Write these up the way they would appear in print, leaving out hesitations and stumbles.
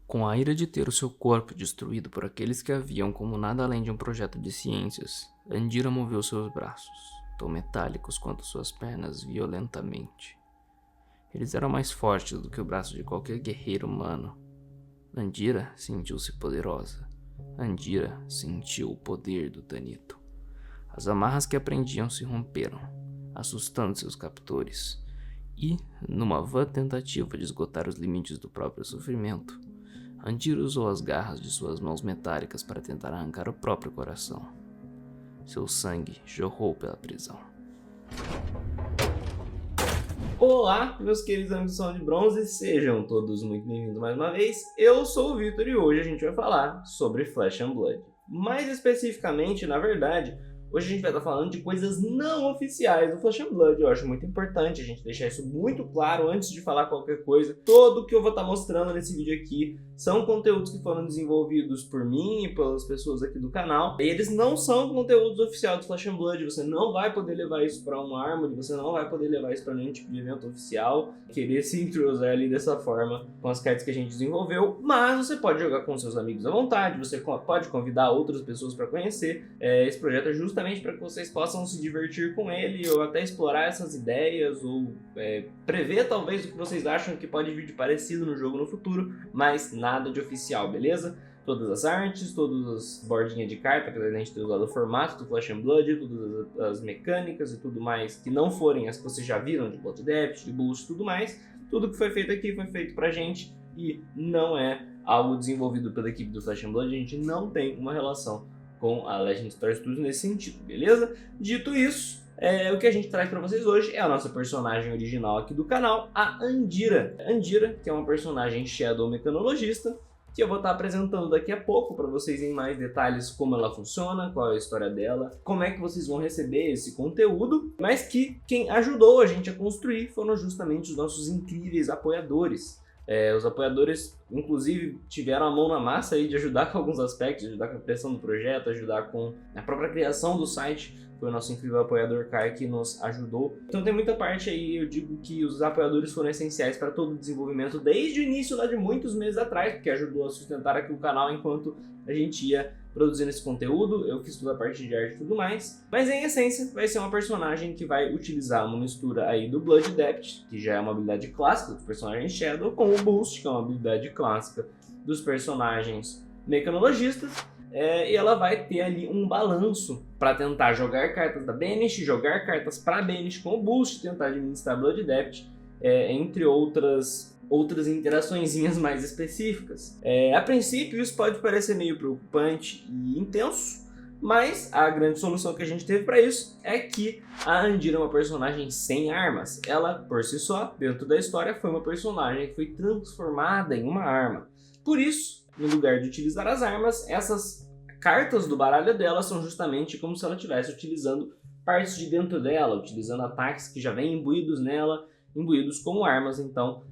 Com a ira de ter o seu corpo destruído por aqueles que a viam como nada além de um projeto de ciências, Andira moveu seus braços, tão metálicos quanto suas pernas, violentamente. Eles eram mais fortes do que o braço de qualquer guerreiro humano. Andira sentiu-se poderosa. Andira sentiu o poder do Tanito. As amarras que a prendiam se romperam, assustando seus captores, e, numa vã tentativa de esgotar os limites do próprio sofrimento, Andira usou as garras de suas mãos metálicas para tentar arrancar o próprio coração. Seu sangue jorrou pela prisão. Olá, meus queridos amigos de bronze, sejam todos muito bem-vindos mais uma vez. Eu sou o Victor e hoje a gente vai falar sobre Flesh and Blood. Mais especificamente, na verdade, hoje a gente vai estar falando de coisas não oficiais do Flesh and Blood. Eu acho muito importante a gente deixar isso muito claro antes de falar qualquer coisa. Tudo que eu vou estar mostrando nesse vídeo aqui são conteúdos que foram desenvolvidos por mim e pelas pessoas aqui do canal. E eles não são conteúdos oficiais do Flesh and Blood. Você não vai poder levar isso para uma Armory, você não vai poder levar isso para nenhum tipo de evento oficial, querer se entrosar ali dessa forma com as cartas que a gente desenvolveu. Mas você pode jogar com seus amigos à vontade, você pode convidar outras pessoas para conhecer. Esse projeto é justamente para que vocês possam se divertir com ele, ou até explorar essas ideias, ou prever talvez o que vocês acham que pode vir de parecido no jogo no futuro, mas nada de oficial, beleza? Todas as artes, todas as bordinhas de carta, apesar de a gente ter usado o formato do Flesh and Blood, todas as mecânicas e tudo mais que não forem as que vocês já viram de Blood Depth, de Boost e tudo mais, tudo que foi feito aqui foi feito pra gente e não é algo desenvolvido pela equipe do Flesh and Blood. A gente não tem uma relação com a Legend Star Studios nesse sentido, beleza? Dito isso, o que a gente traz pra vocês hoje é a nossa personagem original aqui do canal, a Andira. Andira, que é uma personagem Shadow Mecanologista, que eu vou estar apresentando daqui a pouco para vocês em mais detalhes como ela funciona, qual é a história dela, como é que vocês vão receber esse conteúdo, mas que quem ajudou a gente a construir foram justamente os nossos incríveis apoiadores. Os apoiadores, inclusive, tiveram a mão na massa aí de ajudar com alguns aspectos, ajudar com a criação do projeto, ajudar com a própria criação do site. Foi o nosso incrível apoiador Kai que nos ajudou. Então tem muita parte aí, eu digo que os apoiadores foram essenciais para todo o desenvolvimento desde o início, lá de muitos meses atrás, porque ajudou a sustentar aqui o canal enquanto a gente ia produzindo esse conteúdo. Eu fiz toda a parte de arte e tudo mais. Mas em essência vai ser uma personagem que vai utilizar uma mistura aí do Blood Depth, que já é uma habilidade clássica dos personagens Shadow, com o Boost, que é uma habilidade clássica dos personagens Mecanologistas. E ela vai ter ali um balanço para tentar jogar cartas da Banish, jogar cartas para Banish com o Boost, tentar administrar Blood Depth, entre outras interaçõezinhas mais específicas. A princípio isso pode parecer meio preocupante e intenso, mas a grande solução que a gente teve para isso é que a Andira é uma personagem sem armas. Ela, por si só, dentro da história, foi uma personagem que foi transformada em uma arma. Por isso, no lugar de utilizar as armas, essas cartas do baralho dela são justamente como se ela estivesse utilizando partes de dentro dela, utilizando ataques que já vêm imbuídos nela, imbuídos como armas. Então,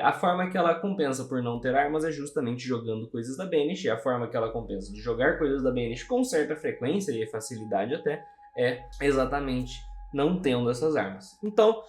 a forma que ela compensa por não ter armas é justamente jogando coisas da Banish, e a forma que ela compensa de jogar coisas da Banish com certa frequência e facilidade até, é exatamente não tendo essas armas. Então,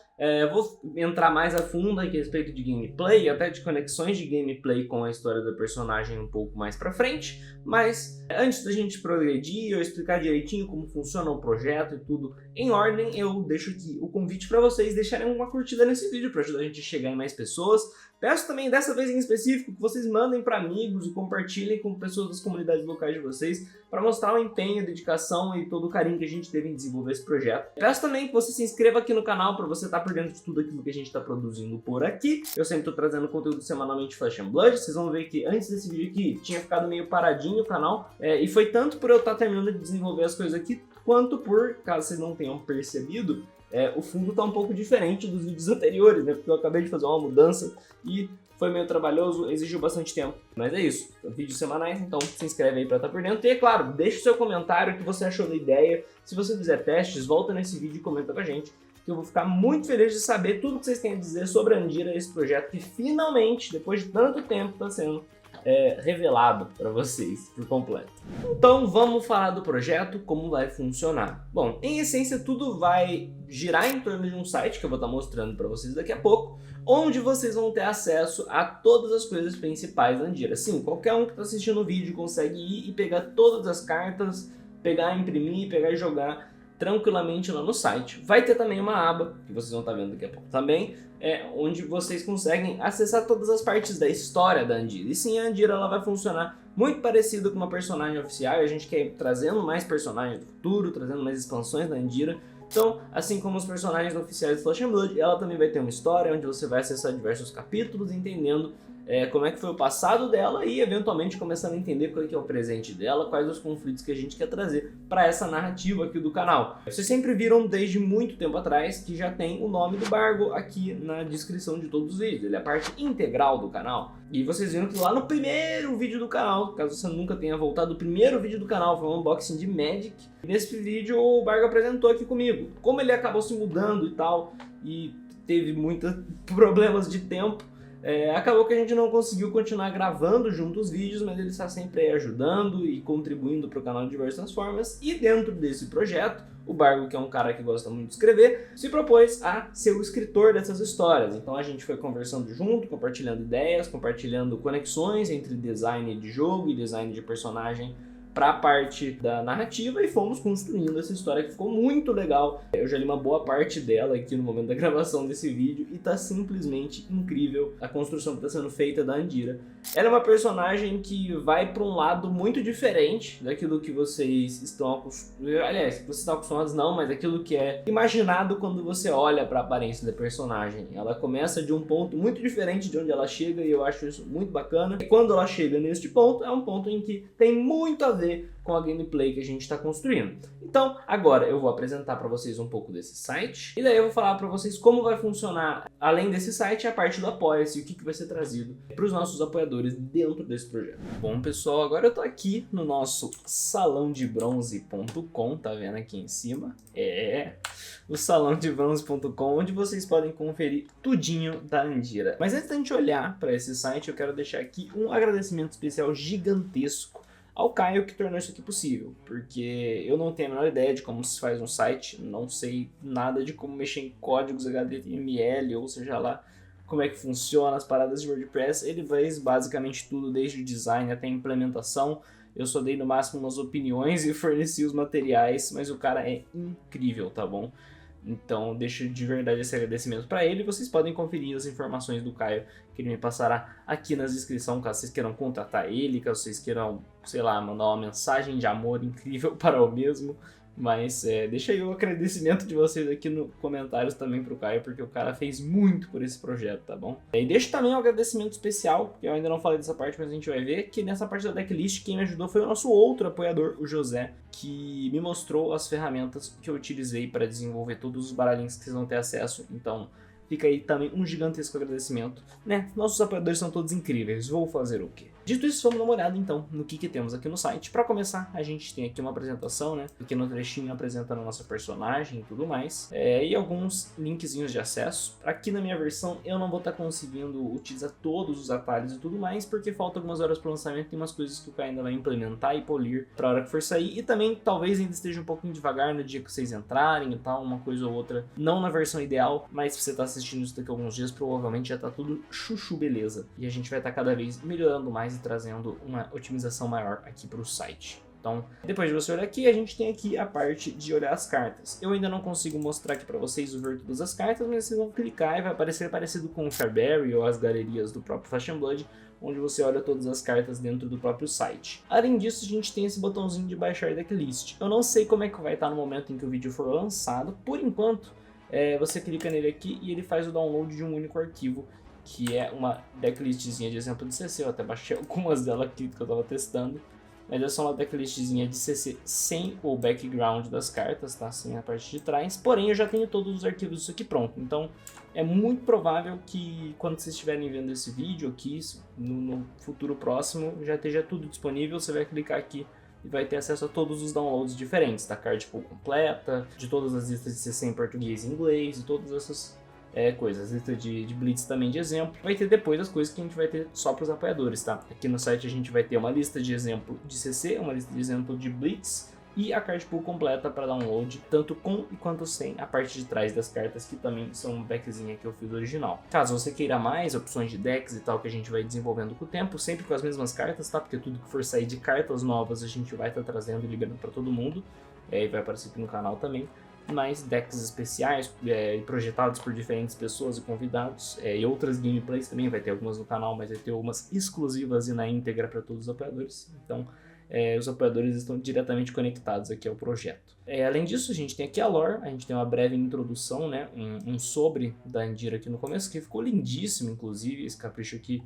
vou entrar mais a fundo aqui a respeito de gameplay e até de conexões de gameplay com a história da personagem um pouco mais pra frente, mas antes da gente progredir, eu explicar direitinho como funciona o projeto e tudo em ordem, eu deixo aqui o convite para vocês deixarem uma curtida nesse vídeo para ajudar a gente a chegar em mais pessoas. Peço também, dessa vez em específico, que vocês mandem para amigos e compartilhem com pessoas das comunidades locais de vocês para mostrar o empenho, a dedicação e todo o carinho que a gente teve em desenvolver esse projeto. Peço também que você se inscreva aqui no canal para você estar por dentro de tudo aquilo que a gente está produzindo por aqui. Eu sempre estou trazendo conteúdo semanalmente de Flesh and Blood. Vocês vão ver que antes desse vídeo aqui tinha ficado meio paradinho o canal, e foi tanto por eu estar terminando de desenvolver as coisas aqui, quanto por, caso vocês não tenham percebido, o fundo tá um pouco diferente dos vídeos anteriores, né? Porque eu acabei de fazer uma mudança e foi meio trabalhoso, exigiu bastante tempo. Mas é isso, vídeos semanais, então se inscreve aí pra estar por dentro. E é claro, deixa o seu comentário, o que você achou da ideia. Se você fizer testes, volta nesse vídeo e comenta pra gente, que que eu vou ficar muito feliz de saber tudo que vocês têm a dizer sobre a Andira, esse projeto que finalmente, depois de tanto tempo, está sendo revelado para vocês por completo. Então vamos falar do projeto, como vai funcionar. Bom, em essência tudo vai girar em torno de um site que eu vou estar mostrando para vocês daqui a pouco, onde vocês vão ter acesso a todas as coisas principais da Andira. Sim, qualquer um que está assistindo o vídeo consegue ir e pegar todas as cartas, imprimir, pegar e jogar tranquilamente lá no site. Vai ter também uma aba, que vocês vão estar vendo daqui a pouco também, onde vocês conseguem acessar todas as partes da história da Andira. E sim, a Andira ela vai funcionar muito parecido com uma personagem oficial, e a gente quer ir trazendo mais personagens do futuro, trazendo mais expansões da Andira. Então, assim como os personagens oficiais do Flesh and Blood, ela também vai ter uma história onde você vai acessar diversos capítulos, entendendo como é que foi o passado dela e eventualmente começando a entender qual é o presente dela, quais os conflitos que a gente quer trazer para essa narrativa aqui do canal. Vocês sempre viram desde muito tempo atrás que já tem o nome do Bargo aqui na descrição de todos os vídeos, ele é parte integral do canal. E vocês viram que lá no primeiro vídeo do canal, caso você nunca tenha voltado, o primeiro vídeo do canal foi um unboxing de Magic. E nesse vídeo o Bargo apresentou aqui comigo. Como ele acabou se mudando e tal, e teve muitos problemas de tempo, acabou que a gente não conseguiu continuar gravando junto os vídeos, mas ele está sempre aí ajudando e contribuindo para o canal de diversas formas. E dentro desse projeto, o Bargo, que é um cara que gosta muito de escrever, se propôs a ser o escritor dessas histórias. Então a gente foi conversando junto, compartilhando ideias, compartilhando conexões entre design de jogo e design de personagem para a parte da narrativa, e fomos construindo essa história que ficou muito legal. Eu já li uma boa parte dela aqui no momento da gravação desse vídeo e tá simplesmente incrível a construção que está sendo feita da Andira. Ela é uma personagem que vai para um lado muito diferente daquilo que vocês estão acostumados, aliás, que vocês estão acostumados não, mas aquilo que é imaginado quando você olha para a aparência da personagem. Ela começa de um ponto muito diferente de onde ela chega e eu acho isso muito bacana. E quando ela chega neste ponto, é um ponto em que tem muito a ver com a gameplay que a gente está construindo. Então, agora eu vou apresentar para vocês um pouco desse site, e daí eu vou falar para vocês como vai funcionar, além desse site, a parte do Apoia-se e o que vai ser trazido para os nossos apoiadores dentro desse projeto. Bom, pessoal, agora eu tô aqui no nosso salãodebronze.com, tá vendo aqui em cima? O salãodebronze.com, onde vocês podem conferir tudinho da Andira. Mas antes da gente olhar para esse site, eu quero deixar aqui um agradecimento especial gigantesco ao Caio, que tornou isso aqui possível, porque eu não tenho a menor ideia de como se faz um site, não sei nada de como mexer em códigos HTML, ou seja lá como é que funciona as paradas de WordPress. Ele faz basicamente tudo, desde o design até a implementação. Eu só dei no máximo umas opiniões e forneci os materiais, mas o cara é incrível, tá bom? Então deixo de verdade esse agradecimento para ele. Vocês podem conferir as informações do Caio, que ele me passará aqui na descrição, caso vocês queiram contratar ele, caso vocês queiram, sei lá, mandar uma mensagem de amor incrível para o mesmo. Mas deixa aí o agradecimento de vocês aqui nos comentários também pro Caio, porque o cara fez muito por esse projeto, tá bom? E deixa também um agradecimento especial, que eu ainda não falei dessa parte, mas a gente vai ver, que nessa parte da decklist quem me ajudou foi o nosso outro apoiador, o José, que me mostrou as ferramentas que eu utilizei para desenvolver todos os baralhinhos que vocês vão ter acesso. Então fica aí também um gigantesco agradecimento, né? Nossos apoiadores são todos incríveis, vou fazer o quê? Dito isso, vamos dar uma olhada então no que temos aqui no site. Para começar, a gente tem aqui uma apresentação, né? Pequeno trechinho apresentando a nossa personagem e tudo mais. E alguns linkzinhos de acesso. Aqui na minha versão eu não vou estar conseguindo utilizar todos os atalhos e tudo mais, porque falta algumas horas para o lançamento, tem umas coisas que o Caio ainda vai implementar e polir para a hora que for sair. E também talvez ainda esteja um pouquinho devagar no dia que vocês entrarem e tal, uma coisa ou outra. Não na versão ideal, mas se você está assistindo isso daqui a alguns dias, provavelmente já está tudo chuchu beleza. E a gente vai estar cada vez melhorando mais, trazendo uma otimização maior aqui para o site. Então, depois de você olhar aqui, a gente tem aqui a parte de olhar as cartas. Eu ainda não consigo mostrar aqui para vocês o ver todas as cartas, mas vocês vão clicar e vai aparecer parecido com o Fairberry ou as galerias do próprio Flesh and Blood, onde você olha todas as cartas dentro do próprio site. Além disso, a gente tem esse botãozinho de baixar decklist. Eu não sei como é que vai estar no momento em que o vídeo for lançado. Por enquanto, você clica nele aqui e ele faz o download de um único arquivo, que é uma decklistzinha de exemplo de CC. Eu até baixei algumas delas aqui que eu estava testando, mas é só uma decklistzinha de CC sem o background das cartas, tá? Sem a parte de trás. Porém, eu já tenho todos os arquivos disso aqui pronto. Então, é muito provável que quando vocês estiverem vendo esse vídeo aqui, no futuro próximo, já esteja tudo disponível. Você vai clicar aqui e vai ter acesso a todos os downloads diferentes, da card pool completa, de todas as listas de CC em português e inglês, e todas essas coisas. Lista de Blitz também de exemplo. Vai ter depois as coisas que a gente vai ter só para os apoiadores, tá? Aqui no site a gente vai ter uma lista de exemplo de CC, uma lista de exemplo de Blitz, e a card pool completa para download, tanto com e quanto sem a parte de trás das cartas, que também são um backzinha que eu fiz do original. Caso você queira mais opções de decks e tal, que a gente vai desenvolvendo com o tempo, sempre com as mesmas cartas, tá? Porque tudo que for sair de cartas novas a gente vai estar trazendo e liberando para todo mundo, e vai aparecer aqui no canal também. Mais decks especiais projetados por diferentes pessoas e convidados, e outras gameplays também, vai ter algumas no canal, mas vai ter algumas exclusivas e na íntegra para todos os apoiadores. Então os apoiadores estão diretamente conectados aqui ao projeto. Além disso, a gente tem aqui a lore, a gente tem uma breve introdução, né, um sobre da Andira aqui no começo, que ficou lindíssimo, inclusive, esse capricho aqui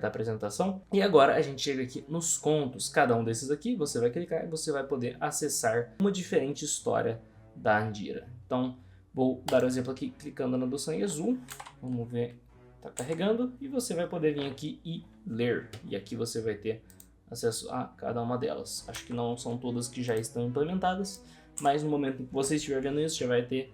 da apresentação. E agora a gente chega aqui nos contos. Cada um desses aqui, você vai clicar e você vai poder acessar uma diferente história da Andira. Então, vou dar o exemplo aqui, clicando na do sangue azul. Vamos ver, tá carregando, e você vai poder vir aqui e ler. E aqui você vai ter acesso a cada uma delas. Acho que não são todas que já estão implementadas, mas no momento em que você estiver vendo isso, já vai ter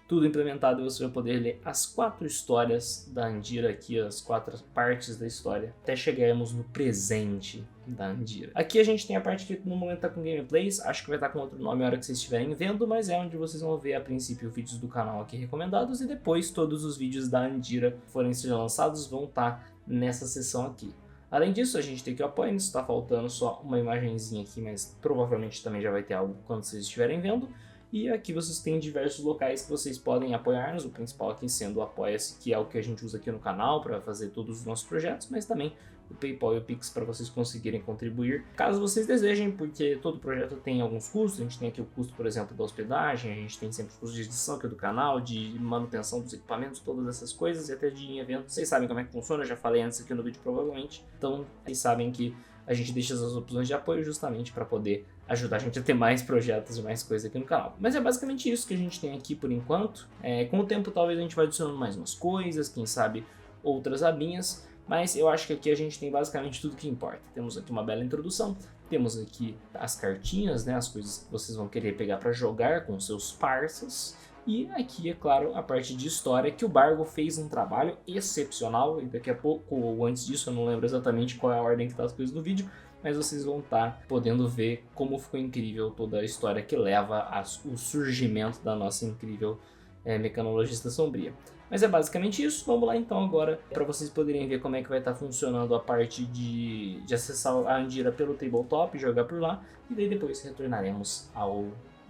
tudo implementado e você vai poder ler as 4 histórias da Andira aqui, as 4 partes da história, até chegarmos no presente da Andira. Aqui a gente tem a parte que no momento está com gameplays, acho que vai estar com outro nome na hora que vocês estiverem vendo, mas é onde vocês vão ver a princípio vídeos do canal aqui recomendados, e depois todos os vídeos da Andira que forem ser lançados vão estar nessa seção aqui. Além disso, a gente tem que o apoio-nos, está faltando só uma imagenzinha aqui, mas provavelmente também já vai ter algo quando vocês estiverem vendo. E aqui vocês têm diversos locais que vocês podem apoiar-nos, o principal aqui sendo o Apoia-se, que é o que a gente usa aqui no canal para fazer todos os nossos projetos, mas também o PayPal e o Pix para vocês conseguirem contribuir, caso vocês desejem, porque todo projeto tem alguns custos. A gente tem aqui o custo, por exemplo, da hospedagem, a gente tem sempre os custos de edição aqui do canal, de manutenção dos equipamentos, todas essas coisas, e até de ir em eventos. Vocês sabem como é que funciona, eu já falei antes aqui no vídeo provavelmente, então vocês sabem que a gente deixa essas opções de apoio justamente para poder ajudar a gente a ter mais projetos e mais coisas aqui no canal. Mas é basicamente isso que a gente tem aqui por enquanto. Com o tempo talvez a gente vai adicionando mais umas coisas, quem sabe outras abinhas, mas eu acho que aqui a gente tem basicamente tudo que importa. Temos aqui uma bela introdução, temos aqui as cartinhas, né, as coisas que vocês vão querer pegar para jogar com seus parceiros. E aqui, é claro, a parte de história, que o Bargo fez um trabalho excepcional, e daqui a pouco, ou antes disso, eu não lembro exatamente qual é a ordem que tá as coisas no vídeo, mas vocês vão estar podendo ver como ficou incrível toda a história que leva ao surgimento da nossa incrível mecanologista sombria. Mas é basicamente isso. Vamos lá então agora, para vocês poderem ver como é que vai estar funcionando a parte de acessar a Andira pelo tabletop, jogar por lá, e daí depois retornaremos ao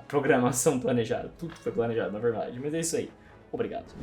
programação planejada. Tudo foi planejado, na verdade. Mas é isso aí. Obrigado.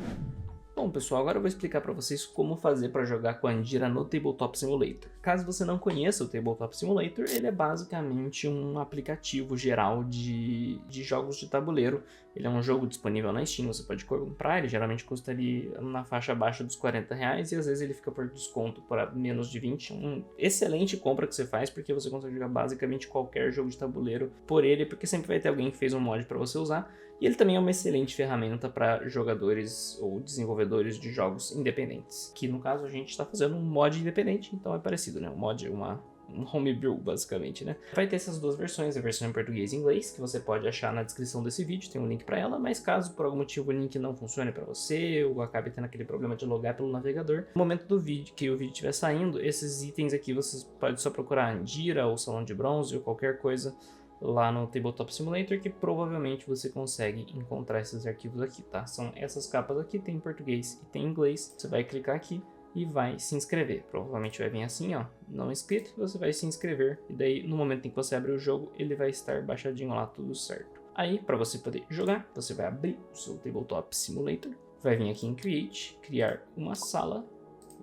Bom, pessoal, agora eu vou explicar para vocês como fazer para jogar com a Andira no Tabletop Simulator. Caso você não conheça o Tabletop Simulator, ele é basicamente um aplicativo geral de jogos de tabuleiro. Ele é um jogo disponível na Steam, você pode comprar, ele geralmente custa ali na faixa abaixo dos R$40, e às vezes ele fica por desconto por menos de 20. Um excelente compra que você faz, porque você consegue jogar basicamente qualquer jogo de tabuleiro por ele, porque sempre vai ter alguém que fez um mod para você usar. E ele também é uma excelente ferramenta para jogadores ou desenvolvedores de jogos independentes. Que no caso a gente está fazendo um mod independente, então é parecido, né? Um mod é um homebrew, basicamente, né? Vai ter essas duas versões, a versão em português e inglês, que você pode achar na descrição desse vídeo, tem um link para ela, mas caso por algum motivo o link não funcione para você, ou acabe tendo aquele problema de logar pelo navegador, no momento do vídeo, que o vídeo estiver saindo, esses itens aqui vocês podem só procurar Andira ou Salão de Bronze ou qualquer coisa lá no Tabletop Simulator, que provavelmente você consegue encontrar esses arquivos aqui, tá? São essas capas aqui, tem em português e tem em inglês. Você vai clicar aqui e vai se inscrever. Provavelmente vai vir assim, ó, não inscrito, você vai se inscrever, e daí no momento em que você abrir o jogo, ele vai estar baixadinho lá, tudo certo. Aí, para você poder jogar, você vai abrir o seu Tabletop Simulator, vai vir aqui em Create, criar uma sala.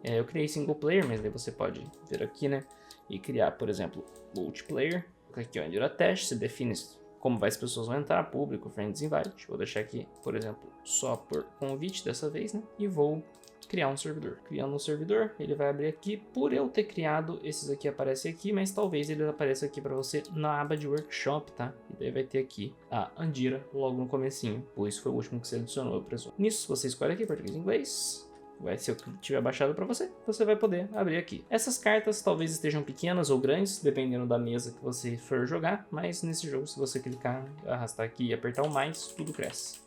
Eu criei single player, mas daí você pode vir aqui, né, e criar, por exemplo, multiplayer. Aqui, ó, Andira Test, você define como as pessoas vão entrar, público, friends invite. Vou deixar aqui, por exemplo, só por convite dessa vez, né? E vou criar um servidor. Criando um servidor, ele vai abrir aqui. Por eu ter criado, esses aqui aparecem aqui, mas talvez ele apareça aqui para você na aba de workshop, tá? E daí vai ter aqui a Andira logo no comecinho, pois foi o último que você adicionou, eu presumo. Nisso, você escolhe aqui português e inglês. se eu tiver baixado para você, você vai poder abrir aqui. Essas cartas talvez estejam pequenas ou grandes, dependendo da mesa que você for jogar, mas nesse jogo, se você clicar, arrastar aqui e apertar o mais, tudo cresce.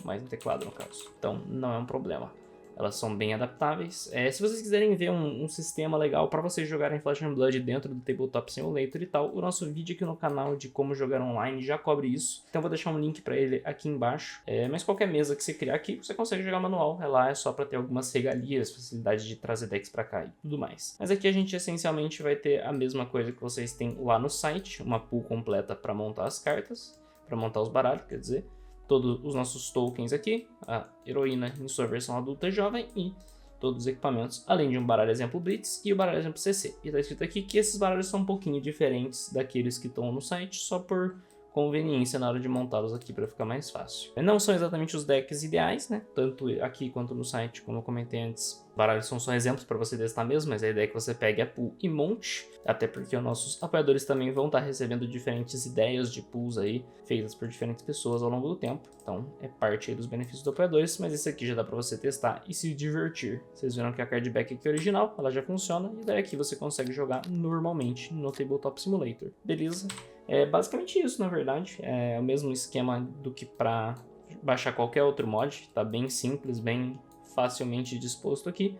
Mais no teclado, no caso. Então, não é um problema. Elas são bem adaptáveis. Se vocês quiserem ver um sistema legal para vocês jogarem Flesh and Blood dentro do Tabletop Simulator e tal, o nosso vídeo aqui no canal de como jogar online já cobre isso. Então eu vou deixar um link para ele aqui embaixo. Mas qualquer mesa que você criar aqui, você consegue jogar manual. Lá é só para ter algumas regalias, facilidade de trazer decks para cá e tudo mais. Mas aqui a gente essencialmente vai ter a mesma coisa que vocês têm lá no site, uma pool completa para montar as cartas, para montar os baralhos, quer dizer. Todos os nossos tokens aqui, a heroína em sua versão adulta e jovem e todos os equipamentos, além de um baralho exemplo Blitz e o baralho exemplo CC. E está escrito aqui que esses baralhos são um pouquinho diferentes daqueles que estão no site, só por conveniência na hora de montá-los aqui para ficar mais fácil. Não são exatamente os decks ideais, né? Tanto aqui quanto no site, como eu comentei antes. Baralhos são só exemplos para você testar mesmo, mas a ideia é que você pegue a pool e monte, até porque os nossos apoiadores também vão estar recebendo diferentes ideias de pools aí, feitas por diferentes pessoas ao longo do tempo. Então é parte aí dos benefícios dos apoiadores, mas esse aqui já dá para você testar e se divertir. Vocês viram que a card back aqui original, ela já funciona, e daí aqui você consegue jogar normalmente no Tabletop Simulator, beleza? É basicamente isso, na verdade. É o mesmo esquema do que para baixar qualquer outro mod. Tá bem simples, bem facilmente disposto aqui.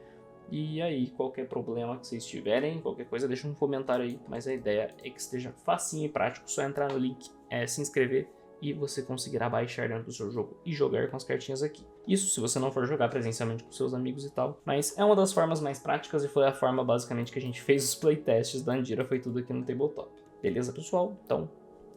E aí, qualquer problema que vocês tiverem, qualquer coisa, deixa um comentário aí. Mas a ideia é que esteja facinho e prático. Só entrar no link, se inscrever e você conseguirá baixar dentro do seu jogo e jogar com as cartinhas aqui. Isso se você não for jogar presencialmente com seus amigos e tal. Mas é uma das formas mais práticas e foi a forma basicamente que a gente fez os playtests da Andira. Foi tudo aqui no Tabletop. Beleza, pessoal? Então,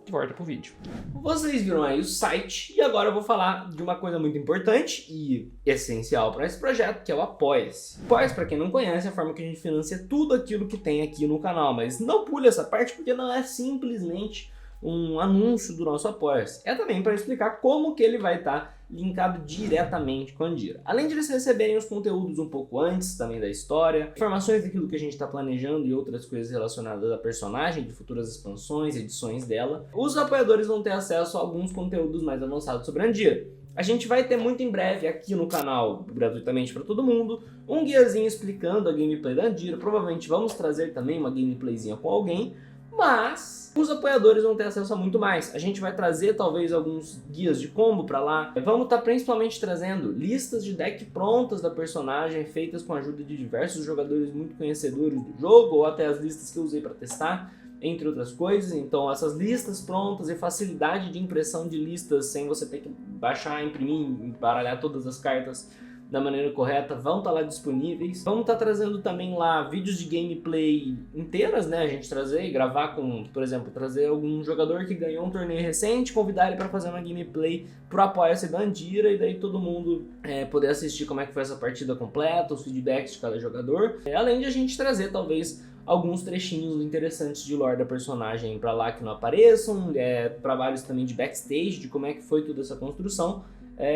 volta pro vídeo. Vocês viram aí o site e agora eu vou falar de uma coisa muito importante e essencial para esse projeto, que é o Apoia-se. Apoia-se, para quem não conhece, é a forma que a gente financia tudo aquilo que tem aqui no canal, mas não pule essa parte porque não é simplesmente um anúncio do nosso Apoia-se. É também para explicar como que ele vai estar linkado diretamente com a Andira. Além de eles receberem os conteúdos um pouco antes também da história, informações daquilo que a gente está planejando e outras coisas relacionadas à personagem, de futuras expansões, edições dela, os apoiadores vão ter acesso a alguns conteúdos mais avançados sobre a Andira. A gente vai ter muito em breve aqui no canal, gratuitamente para todo mundo, um guiazinho explicando a gameplay da Andira. Provavelmente vamos trazer também uma gameplayzinha com alguém, mas os apoiadores vão ter acesso a muito mais. A gente vai trazer talvez alguns guias de combo pra lá. Vamos estar principalmente trazendo listas de deck prontas da personagem, feitas com a ajuda de diversos jogadores muito conhecedores do jogo, ou até as listas que eu usei para testar, entre outras coisas. Então essas listas prontas e facilidade de impressão de listas sem você ter que baixar, imprimir, embaralhar todas as cartas da maneira correta, vão estar lá disponíveis. Vamos estar trazendo também lá vídeos de gameplay inteiras, né? A gente trazer e gravar com, por exemplo, trazer algum jogador que ganhou um torneio recente, convidar ele para fazer uma gameplay pro Apoia-se da Andira e daí todo mundo poder assistir como é que foi essa partida completa, os feedbacks de cada jogador. Além de a gente trazer talvez alguns trechinhos interessantes de lore da personagem para lá que não apareçam, trabalhos também de backstage, de como é que foi toda essa construção.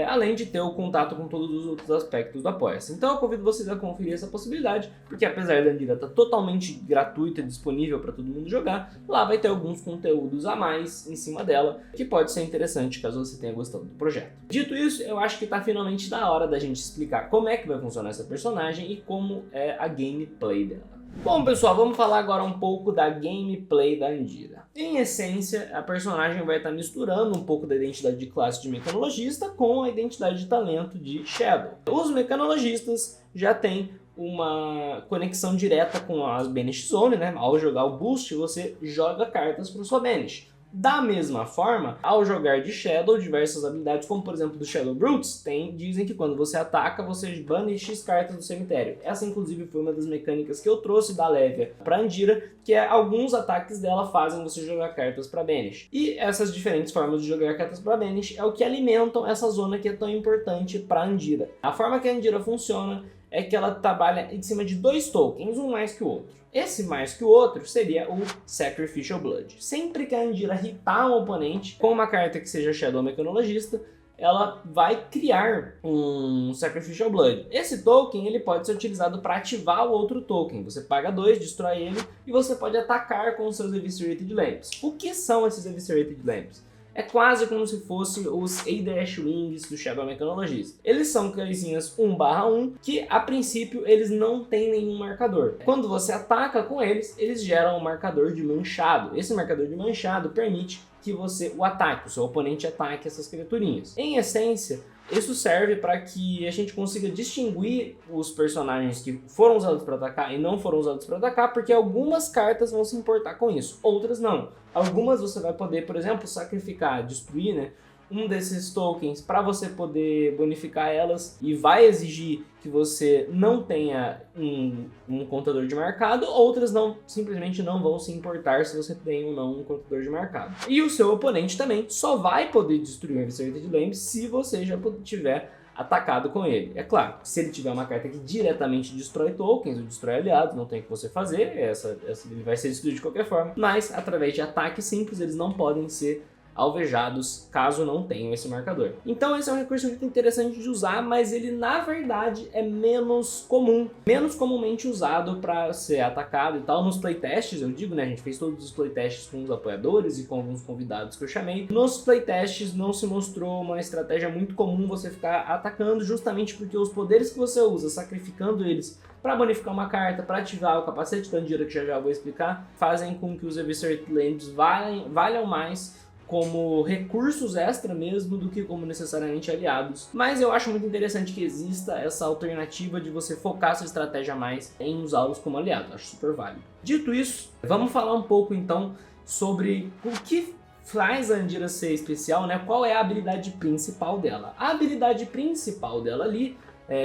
Além de ter o contato com todos os outros aspectos do Apoia-se. Então eu convido vocês a conferir essa possibilidade, porque apesar da Andira estar totalmente gratuita e disponível para todo mundo jogar, lá vai ter alguns conteúdos a mais em cima dela, que pode ser interessante caso você tenha gostado do projeto. Dito isso, eu acho que está finalmente na hora da gente explicar como é que vai funcionar essa personagem e como é a gameplay dela. Bom pessoal, vamos falar agora um pouco da gameplay da Andira. Em essência, a personagem vai estar misturando um pouco da identidade de classe de mecanologista com a identidade de talento de Shadow. Os mecanologistas já têm uma conexão direta com as Banish Zone, né? Ao jogar o Boost, você joga cartas para sua Banish. Da mesma forma, ao jogar de Shadow, diversas habilidades, como por exemplo do Shadow Brutes, dizem que quando você ataca, você bane X cartas do cemitério. Essa inclusive foi uma das mecânicas que eu trouxe da Lévia para Andira, que é alguns ataques dela fazem você jogar cartas para Banish. E essas diferentes formas de jogar cartas para Banish é o que alimentam essa zona que é tão importante para Andira. A forma que a Andira funciona é que ela trabalha em cima de dois tokens, um mais que o outro. Esse mais que o outro seria o Sacrificial Blood. Sempre que a Andira hitar um oponente com uma carta que seja Shadow Mecanologista, ela vai criar um Sacrificial Blood. Esse token ele pode ser utilizado para ativar o outro token. Você paga 2, destrói ele e você pode atacar com os seus Eviscerated Lamps. O que são esses Eviscerated Lamps? É quase como se fosse os A-Dash Wings do Shadow Mechanologist. Eles são coisinhas 1/1 que, a princípio, eles não têm nenhum marcador. Quando você ataca com eles, eles geram um marcador de manchado. Esse marcador de manchado permite que o seu oponente ataque essas criaturinhas. Em essência, isso serve para que a gente consiga distinguir os personagens que foram usados para atacar e não foram usados para atacar, porque algumas cartas vão se importar com isso, outras não. Algumas você vai poder, por exemplo, sacrificar, destruir, né, um desses tokens para você poder bonificar elas, e vai exigir que você não tenha um contador de marcado. Outras simplesmente não vão se importar se você tem ou não um contador de marcado. E o seu oponente também só vai poder destruir o Eviscerated Lambs se você já tiver atacado com ele. É claro, se ele tiver uma carta que diretamente destrói tokens ou destrói aliados, não tem o que você fazer, ele vai ser destruído de qualquer forma, mas através de ataques simples eles não podem ser alvejados caso não tenham esse marcador. Então esse é um recurso muito interessante de usar, mas ele na verdade é menos comumente usado para ser atacado e tal. Nos playtests, eu digo, né, a gente fez todos os playtests com os apoiadores e com alguns convidados que eu chamei. Nos playtests não se mostrou uma estratégia muito comum você ficar atacando, justamente porque os poderes que você usa, sacrificando eles para bonificar uma carta, para ativar o capacete da Andira, que já vou explicar, fazem com que os Eviscerated Lambs valham mais como recursos extra mesmo do que como necessariamente aliados. Mas eu acho muito interessante que exista essa alternativa de você focar sua estratégia mais em usá-los como aliados. Acho super válido. Dito isso, vamos falar um pouco então sobre o que faz a Andira ser especial, né? Qual é a habilidade principal dela? A habilidade principal dela ali,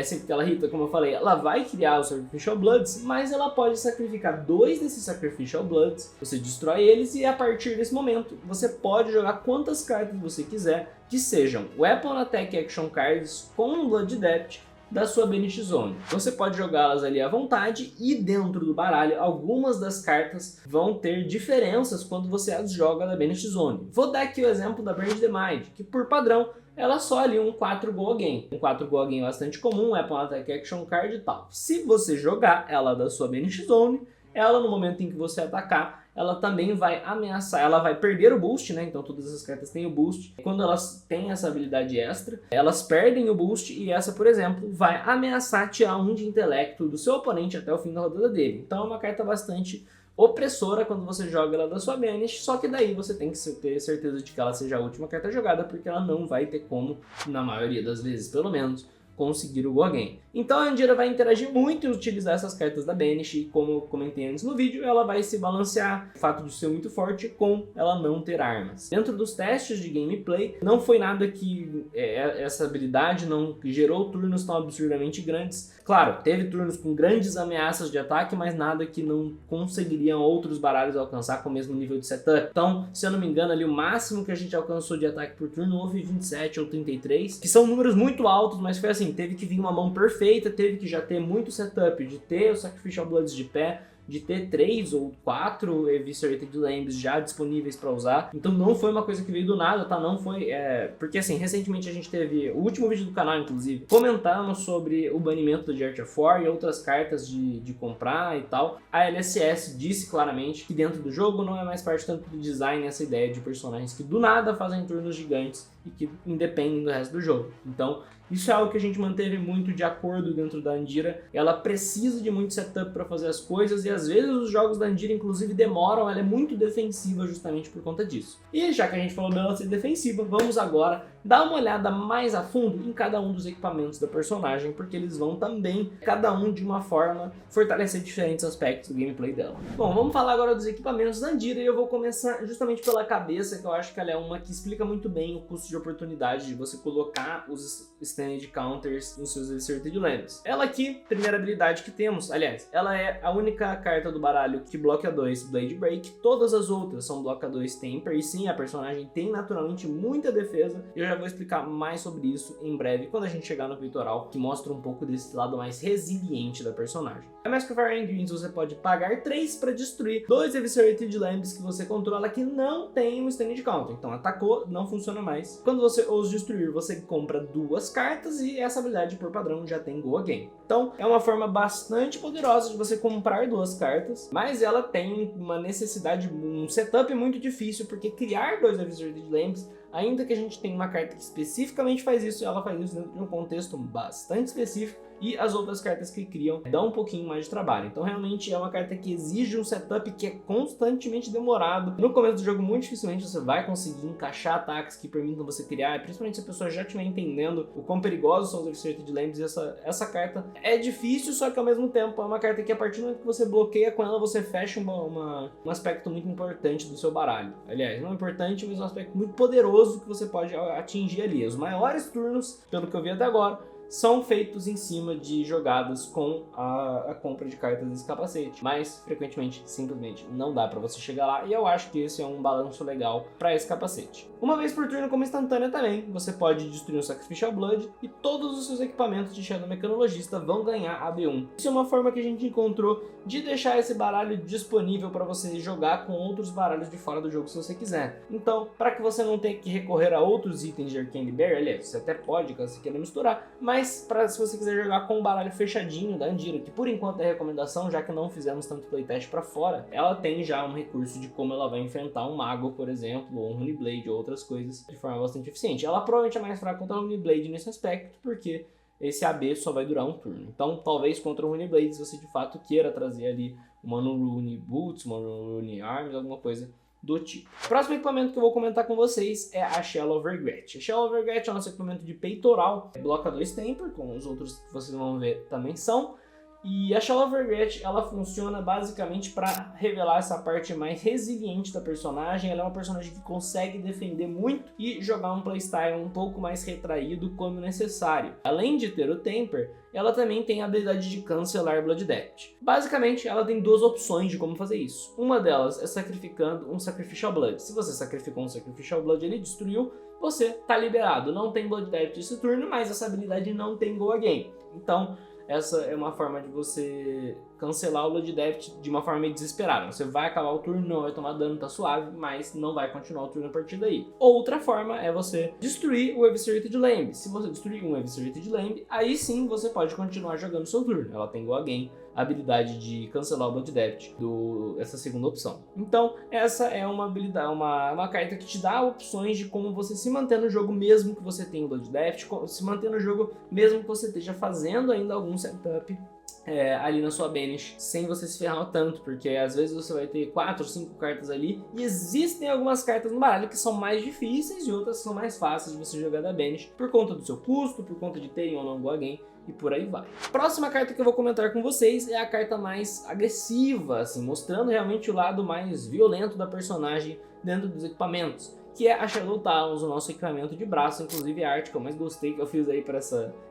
sempre que ela hita, como eu falei, ela vai criar os Sacrificial Bloods, mas ela pode sacrificar 2 desses Sacrificial Bloods, você destrói eles e a partir desse momento você pode jogar quantas cartas você quiser que sejam Weapon Attack Action Cards com Blood Debt da sua Banish Zone. Você pode jogá-las ali à vontade e dentro do baralho algumas das cartas vão ter diferenças quando você as joga da Banish Zone. Vou dar aqui o exemplo da Brand the Mind, que por padrão ela só ali um 4 Go Again. Um 4 Go Again bastante comum, Weapon Attack Action Card e tal. Se você jogar ela da sua Banish Zone, ela no momento em que você atacar, ela também vai ameaçar, ela vai perder o boost, né? Então todas essas cartas têm o boost. Quando elas têm essa habilidade extra, elas perdem o boost e essa, por exemplo, vai ameaçar tirar 1 de intelecto do seu oponente até o fim da rodada dele. Então é uma carta bastante opressora quando você joga ela da sua Banish, só que daí você tem que ter certeza de que ela seja a última carta jogada, porque ela não vai ter como, na maioria das vezes pelo menos, conseguir o Go Again. Então a Andira vai interagir muito e utilizar essas cartas da Banish, e como eu comentei antes no vídeo, ela vai se balancear o fato de ser muito forte com ela não ter armas. Dentro dos testes de gameplay, não foi nada que essa habilidade não gerou turnos tão absurdamente grandes. Claro, teve turnos com grandes ameaças de ataque, mas nada que não conseguiriam outros baralhos alcançar com o mesmo nível de setup. Então, se eu não me engano, ali o máximo que a gente alcançou de ataque por turno houve 27 ou 33, que são números muito altos, mas foi assim, teve que vir uma mão perfeita, teve que já ter muito setup, de ter os Sacrificial Bloods de pé, de ter 3 ou 4 Eviscerated Lambs já disponíveis para usar. Então não foi uma coisa que veio do nada, tá? Não foi... Porque assim, recentemente a gente teve o último vídeo do canal, inclusive, comentamos sobre o banimento do Art of War e outras cartas de comprar e tal. A LSS disse claramente que dentro do jogo não é mais parte tanto do design essa ideia de personagens que do nada fazem turnos gigantes e que independem do resto do jogo. Então isso é algo que a gente manteve muito de acordo dentro da Andira. Ela precisa de muito setup para fazer as coisas e às vezes os jogos da Andira inclusive demoram, ela é muito defensiva justamente por conta disso. E já que a gente falou dela ser defensiva, vamos agora dar uma olhada mais a fundo em cada um dos equipamentos da personagem, porque eles vão também, cada um de uma forma, fortalecer diferentes aspectos do gameplay dela. Bom, vamos falar agora dos equipamentos da Andira e eu vou começar justamente pela cabeça, que eu acho que ela é uma que explica muito bem o custo de oportunidade de você colocar os Stand Counters nos seus Eviscerated Lambs. Ela aqui, primeira habilidade que temos, aliás, ela é a única carta do baralho que bloca 2 Blade Break, todas as outras são bloca 2 Temper, e sim, a personagem tem naturalmente muita defesa. Eu já já vou explicar mais sobre isso em breve, quando a gente chegar no peitoral, que mostra um pouco desse lado mais resiliente da personagem. A Mask of Iron Dreams você pode pagar 3 para destruir 2 Eviscerated Lambs que você controla que não tem um stand counter. Então atacou, não funciona mais. Quando você os destruir, você compra 2 cartas e essa habilidade por padrão já tem Go Again. Então é uma forma bastante poderosa de você comprar 2 cartas, mas ela tem uma necessidade, um setup muito difícil, porque criar 2 Eviscerated Lambs, ainda que a gente tenha uma carta que especificamente faz isso, ela faz isso dentro de um contexto bastante específico, e as outras cartas que criam dão um pouquinho mais de trabalho. Então realmente é uma carta que exige um setup que é constantemente demorado. No começo do jogo, muito dificilmente você vai conseguir encaixar ataques que permitam você criar, principalmente se a pessoa já estiver entendendo o quão perigosos são os Eviscerated Lambs. E essa carta é difícil, só que ao mesmo tempo é uma carta que a partir do momento que você bloqueia com ela, você fecha um aspecto muito importante do seu baralho. Aliás, não é importante, mas é um aspecto muito poderoso que você pode atingir ali. Os maiores turnos, pelo que eu vi até agora, são feitos em cima de jogadas com a compra de cartas desse capacete, mas frequentemente simplesmente não dá pra você chegar lá, e eu acho que esse é um balanço legal pra esse capacete. Uma vez por turno como instantânea também, você pode destruir um Sacrificial Blood e todos os seus equipamentos de Shadow Mecanologista vão ganhar AB1. Isso é uma forma que a gente encontrou de deixar esse baralho disponível para você jogar com outros baralhos de fora do jogo se você quiser. Então, para que você não tenha que recorrer a outros itens de Arcane Barrier, aliás, você até pode caso você queira misturar, mas se você quiser jogar com o baralho fechadinho da Andira, que por enquanto é recomendação, já que não fizemos tanto playtest para fora, ela tem já um recurso de como ela vai enfrentar um mago, por exemplo, ou um Honeyblade ou outras coisas de forma bastante eficiente. Ela provavelmente é mais fraca contra o Honeyblade nesse aspecto, porque esse AB só vai durar um turno. Então, talvez contra o Honeyblade, se você de fato queira trazer ali uma Rune Boots, uma Rune Arms, alguma coisa do tipo. O próximo equipamento que eu vou comentar com vocês é a Shell of Regret. A Shell of Regret é o nosso equipamento de peitoral, bloca 2 temper, como os outros que vocês vão ver também são. E a Shell of Regret, ela funciona basicamente para revelar essa parte mais resiliente da personagem. Ela é uma personagem que consegue defender muito e jogar um playstyle um pouco mais retraído quando necessário. Além de ter o Temper, ela também tem a habilidade de cancelar Blood Debt. Basicamente, ela tem 2 opções de como fazer isso. Uma delas é sacrificando um Sacrificial Blood. Se você sacrificou um Sacrificial Blood e ele destruiu, você tá liberado. Não tem Blood Debt esse turno, mas essa habilidade não tem Go Again. Então, essa é uma forma de você cancelar o Blood Debt de uma forma meio desesperada. Você vai acabar o turno, não vai tomar dano, tá suave, mas não vai continuar o turno a partir daí. Outra forma é você destruir o Eviscerated Lamb. Se você destruir um Eviscerated Lamb, aí sim você pode continuar jogando seu turno. Ela tem Go Again, a habilidade de cancelar o Blood Debt, essa segunda opção. Então, essa é uma habilidade, uma carta que te dá opções de como você se manter no jogo mesmo que você tenha o Blood Debt, se manter no jogo mesmo que você esteja fazendo ainda algum setup ali na sua Banish, sem você se ferrar tanto, porque às vezes você vai ter 4 ou 5 cartas ali, e existem algumas cartas no baralho que são mais difíceis e outras que são mais fáceis de você jogar da Banish, por conta do seu custo, por conta de terem ou não Go Again, e por aí vai. Próxima carta que eu vou comentar com vocês é a carta mais agressiva, assim, mostrando realmente o lado mais violento da personagem dentro dos equipamentos, que é a Shadow Talons, o nosso equipamento de braço, inclusive a arte que eu mais gostei que eu fiz aí para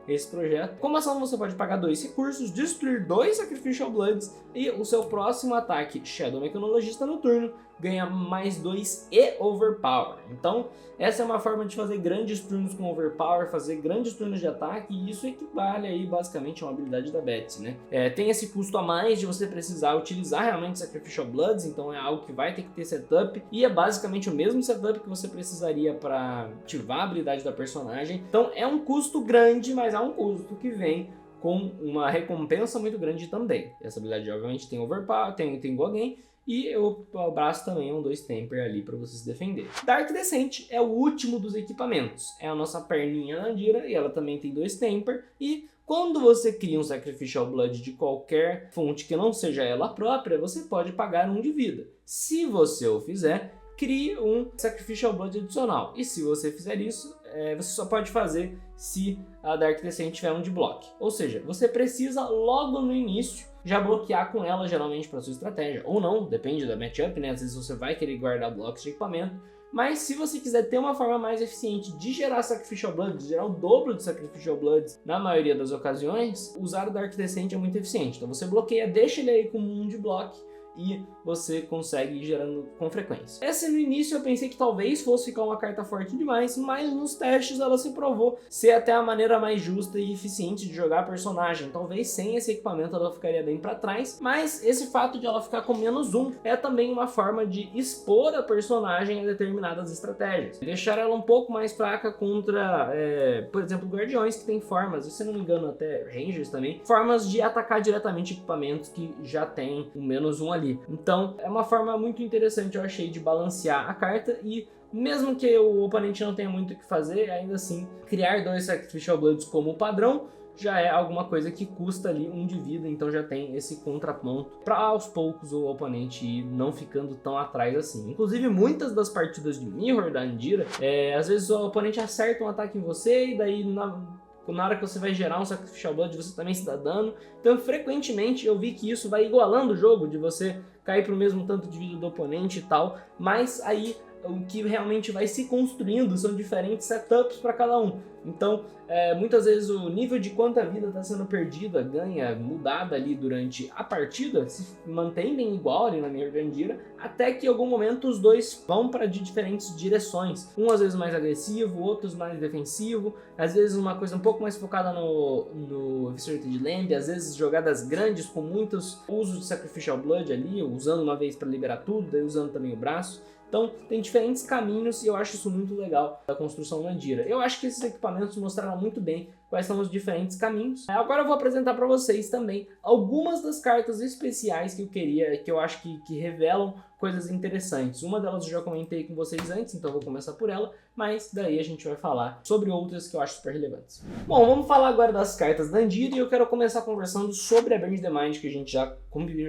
esse projeto. Como ação você pode pagar 2 recursos, destruir 2 Sacrificial Bloods e o seu próximo ataque, Shadow Mecanologista no turno, ganha mais 2 e Overpower. Então essa é uma forma de fazer grandes turnos com Overpower, fazer grandes turnos de ataque, e isso equivale aí basicamente a uma habilidade da Betsy, né? Tem esse custo a mais de você precisar utilizar realmente Sacrificial Bloods, então é algo que vai ter que ter setup, e é basicamente o mesmo setup que você precisaria para ativar a habilidade da personagem. Então é um custo grande, mas é um custo que vem com uma recompensa muito grande também. Essa habilidade obviamente tem Overpower, tem Go Again, e o braço também é um 2 temper ali para você se defender. Dark Descent é o último dos equipamentos. É a nossa perninha na Andira e ela também tem 2 temper. E quando você cria um Sacrificial Blood de qualquer fonte que não seja ela própria, você pode pagar 1 de vida. Se você o fizer, crie um Sacrificial Blood adicional. E se você fizer isso, você só pode fazer se a Dark Descent tiver 1 de block. Ou seja, você precisa logo no início já bloquear com ela, geralmente para sua estratégia. Ou não, depende da matchup, né? Às vezes você vai querer guardar blocos de equipamento. Mas se você quiser ter uma forma mais eficiente de gerar Sacrificial Blood, de gerar o dobro de Sacrificial Bloods na maioria das ocasiões, usar o Dark Descent é muito eficiente. Então você bloqueia, deixa ele aí com 1 de block, e você consegue ir gerando com frequência. Essa no início eu pensei que talvez fosse ficar uma carta forte demais, mas nos testes ela se provou ser até a maneira mais justa e eficiente de jogar a personagem. Talvez sem esse equipamento ela ficaria bem para trás, mas esse fato de ela ficar com -1 é também uma forma de expor a personagem a determinadas estratégias. Deixar ela um pouco mais fraca contra, por exemplo, guardiões que tem formas, e se não me engano até rangers também, formas de atacar diretamente equipamentos que já tem um -1 ali. Então é uma forma muito interessante, eu achei, de balancear a carta e mesmo que o oponente não tenha muito o que fazer, ainda assim, criar 2 Sacrificial Bloods como padrão já é alguma coisa que custa ali 1 de vida, então já tem esse contraponto para aos poucos o oponente ir não ficando tão atrás assim. Inclusive muitas das partidas de Mirror da Andira, às vezes o oponente acerta um ataque em você e daí na hora que você vai gerar um Sacrificial Blood você também se dá dano. Então frequentemente eu vi que isso vai igualando o jogo, de você cair para o mesmo tanto de vida do oponente e tal, mas aí o que realmente vai se construindo são diferentes setups para cada um. Então, muitas vezes o nível de quanta vida está sendo perdida, ganha, mudada ali durante a partida, se mantém bem igual ali na minha Andira, até que em algum momento os dois vão para diferentes direções. Um às vezes mais agressivo, outros mais defensivo, às vezes uma coisa um pouco mais focada no Eviscerated Lamb, às vezes jogadas grandes com muitos usos de Sacrificial Blood ali, usando uma vez para liberar tudo, daí usando também o braço. Então tem diferentes caminhos e eu acho isso muito legal da construção da Andira. Eu acho que esses equipamentos mostraram muito bem quais são os diferentes caminhos. Agora eu vou apresentar para vocês também algumas das cartas especiais que eu acho que revelam coisas interessantes. Uma delas eu já comentei com vocês antes, então eu vou começar por ela, mas daí a gente vai falar sobre outras que eu acho super relevantes. Bom, vamos falar agora das cartas da Andira e eu quero começar conversando sobre a Burn the Mind, que a gente já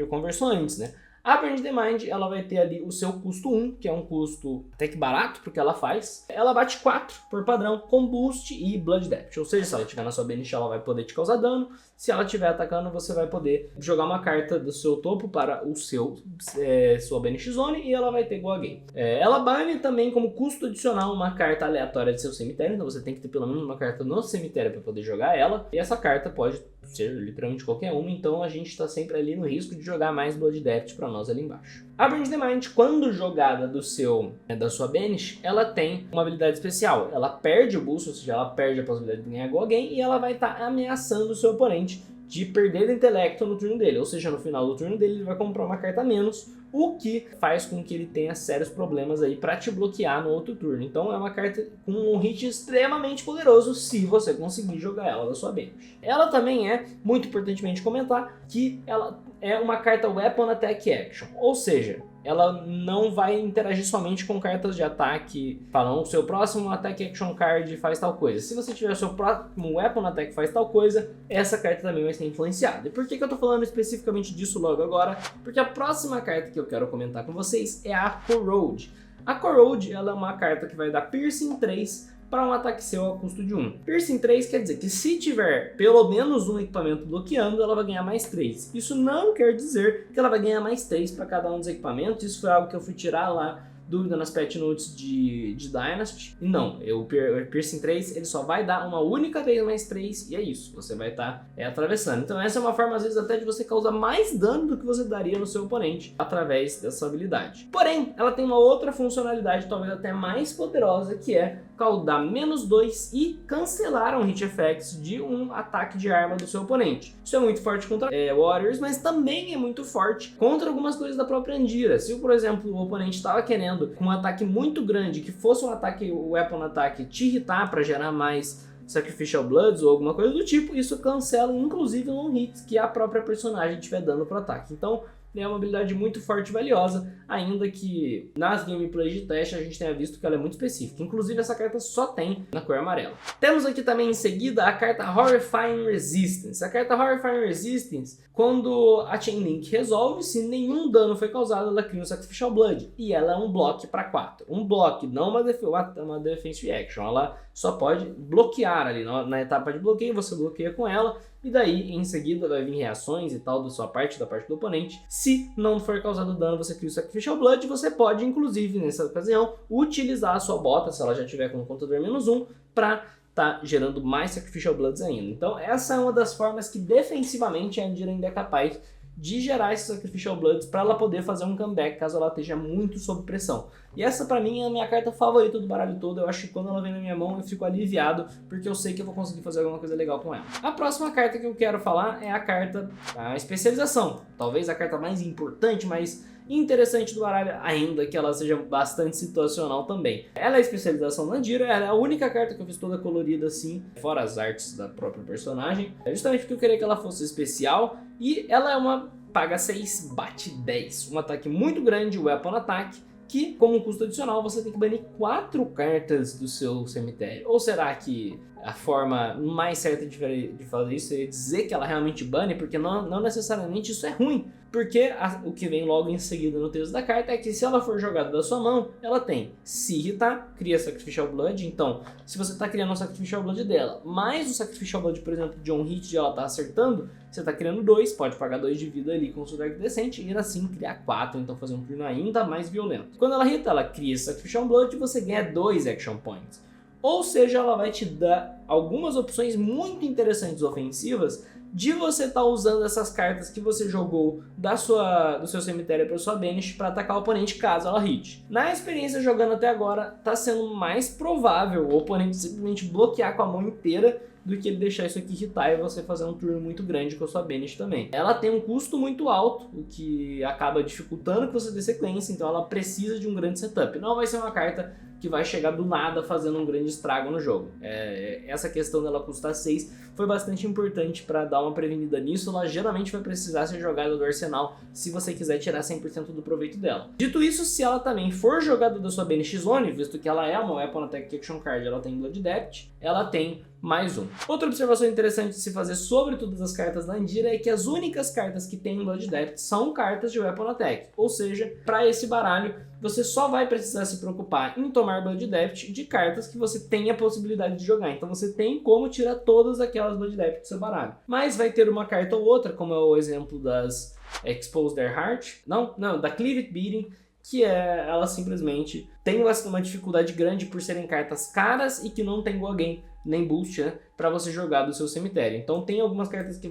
conversou antes, né? A Burn the Mind, ela vai ter ali o seu custo 1, que é um custo até que barato, porque ela faz. Ela bate 4 por padrão, com boost e Blood Debt. Ou seja, se ela estiver na sua banish, ela vai poder te causar dano. Se ela estiver atacando, você vai poder jogar uma carta do seu topo para o sua banish zone e ela vai ter Go Again. Ela bane também como custo adicional uma carta aleatória de seu cemitério, então você tem que ter pelo menos uma carta no cemitério para poder jogar ela. E essa carta pode ser literalmente qualquer uma, então a gente está sempre ali no risco de jogar mais Blood Debt para nós ali embaixo. A Burn the Mind, quando jogada da sua banish, ela tem uma habilidade especial. Ela perde o boost, ou seja, ela perde a possibilidade de ganhar Go Again e ela vai estar ameaçando o seu oponente de perder intelecto no turno dele, ou seja, no final do turno dele ele vai comprar uma carta a menos, o que faz com que ele tenha sérios problemas aí para te bloquear no outro turno. Então é uma carta com um hit extremamente poderoso se você conseguir jogar ela da sua bench. Ela também é, muito importantemente comentar, que ela é uma carta Weapon Attack Action, ou seja, ela não vai interagir somente com cartas de ataque, falando o seu próximo Attack Action Card faz tal coisa. Se você tiver o seu próximo Weapon Attack faz tal coisa, essa carta também vai ser influenciada. E por que eu tô falando especificamente disso logo agora? Porque a próxima carta que eu quero comentar com vocês é a Corrode. A Corrode, ela é uma carta que vai dar Piercing 3 para um ataque seu a custo de 1. Piercing 3 quer dizer que se tiver pelo menos um equipamento bloqueando, ela vai ganhar mais 3. Isso não quer dizer que ela vai ganhar mais 3 para cada um dos equipamentos. Isso foi algo que eu fui tirar lá, dúvida nas patch notes de Dynasty. E não, o Piercing 3 ele só vai dar uma única vez mais 3 e é isso. Você vai estar atravessando. Então essa é uma forma às vezes até de você causar mais dano do que você daria no seu oponente através dessa habilidade. Porém, ela tem uma outra funcionalidade talvez até mais poderosa, que é causar -2 e cancelar um hit effects de um ataque de arma do seu oponente. Isso é muito forte contra Warriors, mas também é muito forte contra algumas coisas da própria Andira. Se, por exemplo, o oponente estava querendo com um ataque muito grande, que fosse um ataque, Weapon Attack, te irritar para gerar mais Sacrificial Bloods ou alguma coisa do tipo, isso cancela inclusive um hit que a própria personagem estiver dando pro ataque. Então é uma habilidade muito forte e valiosa, ainda que nas gameplays de teste a gente tenha visto que ela é muito específica. Inclusive essa carta só tem na cor amarela. Temos aqui também em seguida a carta Horrifying Resistance. A carta Horrifying Resistance, quando a Chainlink resolve, se nenhum dano foi causado, ela cria um Sacrificial Blood. E ela é um block para 4. Um block, não uma defense reaction. Ela só pode bloquear ali na etapa de bloqueio, você bloqueia com ela. E daí, em seguida, vai vir reações e tal da sua parte, da parte do oponente. Se não for causado dano, você cria o Sacrificial Blood. Você pode, inclusive, nessa ocasião, utilizar a sua bota, se ela já tiver com o contador -1, para tá gerando mais Sacrificial Bloods ainda. Então, essa é uma das formas que defensivamente a Andira ainda é capaz de gerar esses Sacrificial Bloods para ela poder fazer um comeback caso ela esteja muito sob pressão. E essa pra mim é a minha carta favorita do baralho todo. Eu acho que quando ela vem na minha mão eu fico aliviado, porque eu sei que eu vou conseguir fazer alguma coisa legal com ela. A próxima carta que eu quero falar é a carta da especialização. Talvez a carta mais importante, mais interessante do baralho, ainda que ela seja bastante situacional também. Ela é a especialização Nandira, ela é a única carta que eu fiz toda colorida assim, fora as artes da própria personagem, justamente porque eu queria que ela fosse especial, e ela é uma paga 6, bate 10, um ataque muito grande, weapon attack, que como custo adicional você tem que banir 4 cartas do seu cemitério. Ou será que a forma mais certa de fazer isso é dizer que ela realmente bane? Porque não necessariamente isso é ruim. Porque o que vem logo em seguida no texto da carta é que se ela for jogada da sua mão, ela tem se irritar, cria Sacrificial Blood. Então, se você está criando um Sacrificial Blood dela, mais o Sacrificial Blood, por exemplo, de um hit de ela tá acertando, você está criando 2, pode pagar 2 de vida ali com o seu Dark Descent e assim criar 4, então fazer um turno ainda mais violento. Quando ela irrita, ela cria Sacrificial Blood e você ganha 2 Action Points. Ou seja, ela vai te dar algumas opções muito interessantes ofensivas de você estar usando essas cartas que você jogou do seu cemitério para sua banish para atacar o oponente caso ela hit. Na experiência jogando até agora, está sendo mais provável o oponente simplesmente bloquear com a mão inteira do que ele deixar isso aqui irritar e você fazer um turno muito grande com a sua banish também. Ela tem um custo muito alto, o que acaba dificultando que você dê sequência, então ela precisa de um grande setup. Não vai ser uma carta que vai chegar do nada fazendo um grande estrago no jogo. Essa questão dela custar 6 foi bastante importante para dar uma prevenida nisso. Ela geralmente vai precisar ser jogada do arsenal se você quiser tirar 100% do proveito dela. Dito isso, se ela também for jogada da sua Banish Zone, visto que ela é uma Weapon Attack Action Card, ela tem Blood Debt, ela tem mais um. Outra observação interessante de se fazer sobre todas as cartas da Nandira é que as únicas cartas que tem Blood Debt são cartas de Weapon Attack. Ou seja, para esse baralho, você só vai precisar se preocupar em tomar Blood Debt de cartas que você tem a possibilidade de jogar. Então você tem como tirar todas aquelas Blood Debt do seu baralho. Mas vai ter uma carta ou outra, como é o exemplo das Expose Their Heart, da Cleave It Beating, que ela simplesmente tem uma dificuldade grande por serem cartas caras e que não tem Go Again nem boost, né, para você jogar do seu cemitério. Então tem algumas cartas que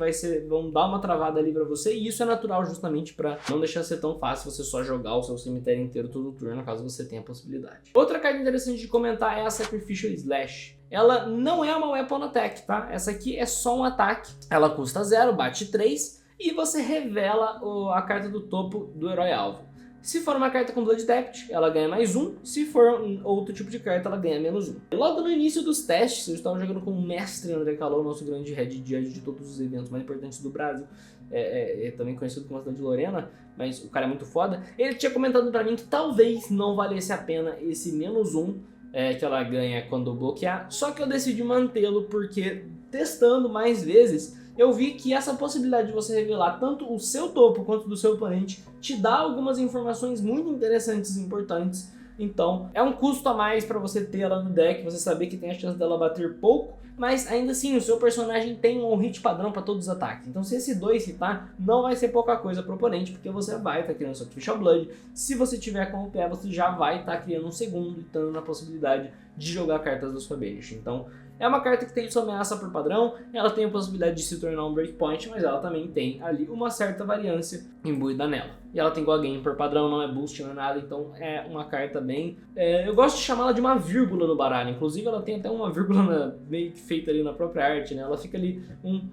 vão dar uma travada ali para você, e isso é natural justamente para não deixar ser tão fácil você só jogar o seu cemitério inteiro todo turno, caso você tenha a possibilidade. Outra carta interessante de comentar é a Sacrificial Slash. Ela não é uma Weapon Attack, tá? Essa aqui é só um ataque. Ela custa 0, bate 3 e você revela a carta do topo do herói alvo. Se for uma carta com Blood Debt, ela ganha mais 1. Se for outro tipo de carta, ela ganha menos 1. Logo no início dos testes, eu estava jogando com o mestre André Calou, nosso grande head judge de todos os eventos mais importantes do Brasil. É também conhecido como a cidade de Lorena, mas o cara é muito foda. Ele tinha comentado pra mim que talvez não valesse a pena esse menos 1 que ela ganha quando bloquear. Só que eu decidi mantê-lo porque, testando mais vezes, eu vi que essa possibilidade de você revelar tanto o seu topo quanto do seu oponente te dá algumas informações muito interessantes e importantes. Então é um custo a mais para você ter ela no deck, você saber que tem a chance dela bater pouco, mas ainda assim o seu personagem tem um hit padrão para todos os ataques. Então se esse 2 hitar, não vai ser pouca coisa para o oponente, porque você vai estar criando Sacrificial Blood. Se você tiver com o pé, você já vai estar criando um segundo e tendo a possibilidade de jogar cartas da sua banish. Então é uma carta que tem sua ameaça por padrão, ela tem a possibilidade de se tornar um breakpoint, mas ela também tem ali uma certa variância imbuída nela. E ela tem Go Again por padrão, não é boost, não é nada, então é uma carta bem... eu gosto de chamá-la de uma vírgula no baralho, inclusive ela tem até uma vírgula meio que feita ali na própria arte, né? Ela fica ali,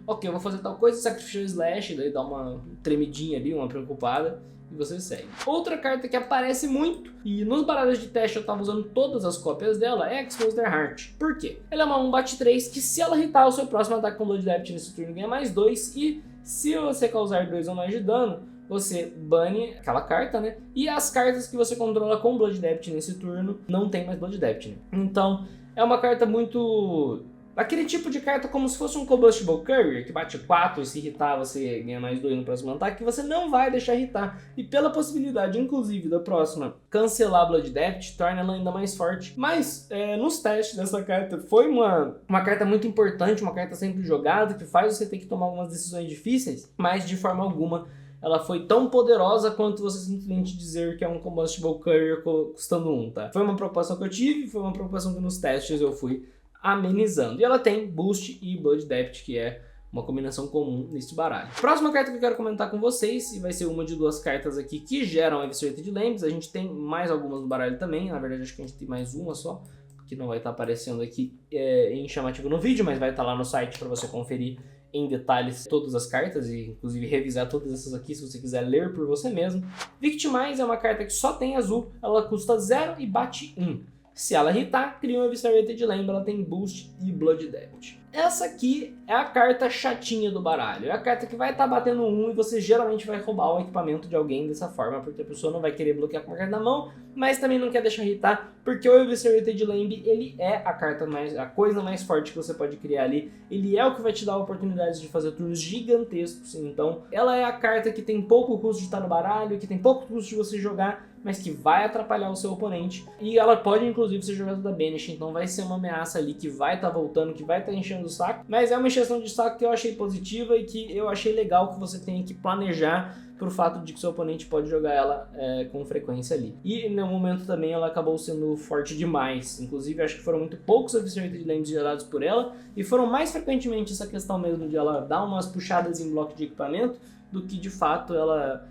ok, eu vou fazer tal coisa, Sacrificial Slash, daí dá uma tremidinha ali, uma preocupada, e você segue. Outra carta que aparece muito, e nos baralhos de teste eu tava usando todas as cópias dela, é Expose Their Heart. Por quê? Ela é uma 1/3 que se ela hitar o seu próximo ataque com Blood Debt nesse turno ganha mais 2, e se você causar 2 ou mais de dano, você bane aquela carta, né? E as cartas que você controla com Blood Debt nesse turno não tem mais Blood Debt, né? Então é uma carta muito... aquele tipo de carta como se fosse um Combustible Courier, que bate 4 e se irritar você ganha mais 2 no próximo ataque, que você não vai deixar irritar. E pela possibilidade, inclusive, da próxima cancelar Blood Debt, torna ela ainda mais forte. Mas, nos testes dessa carta, foi uma carta muito importante, uma carta sempre jogada, que faz você ter que tomar algumas decisões difíceis, mas de forma alguma ela foi tão poderosa quanto você simplesmente dizer que é um Combustible Courier custando 1, tá? Foi uma preocupação que eu tive, foi uma preocupação que nos testes eu fui amenizando. E ela tem Boost e Blood Debt, que é uma combinação comum nesse baralho. Próxima carta que eu quero comentar com vocês, e vai ser uma de duas cartas aqui que geram Eviscerated Lambs. A gente tem mais algumas no baralho também, na verdade acho que a gente tem mais uma só, que não vai estar aparecendo aqui em chamativo no vídeo, mas vai estar lá no site para você conferir em detalhes todas as cartas e inclusive revisar todas essas aqui se você quiser ler por você mesmo. Victimize é uma carta que só tem azul, ela custa 0 e bate 1. Se ela hitar, cria um Eviscerated Lamb, ela tem boost e Blood Debt. Essa aqui é a carta chatinha do baralho, é a carta que vai estar batendo 1 e você geralmente vai roubar o equipamento de alguém dessa forma, porque a pessoa não vai querer bloquear com a carta na mão, mas também não quer deixar hitar, porque o Eviscerated Lamb, ele é a coisa mais forte que você pode criar ali, ele é o que vai te dar oportunidades de fazer turnos gigantescos, então ela é a carta que tem pouco custo de estar no baralho, que tem pouco custo de você jogar, mas que vai atrapalhar o seu oponente, e ela pode inclusive ser jogada da Banish, então vai ser uma ameaça ali que vai estar voltando, que vai estar enchendo o saco, mas é uma encheção de saco que eu achei positiva e que eu achei legal que você tenha que planejar pro fato de que seu oponente pode jogar ela com frequência ali. E no momento também ela acabou sendo forte demais, inclusive acho que foram muito poucos Eviscerated Lambs gerados por ela, e foram mais frequentemente essa questão mesmo de ela dar umas puxadas em bloco de equipamento, do que de fato ela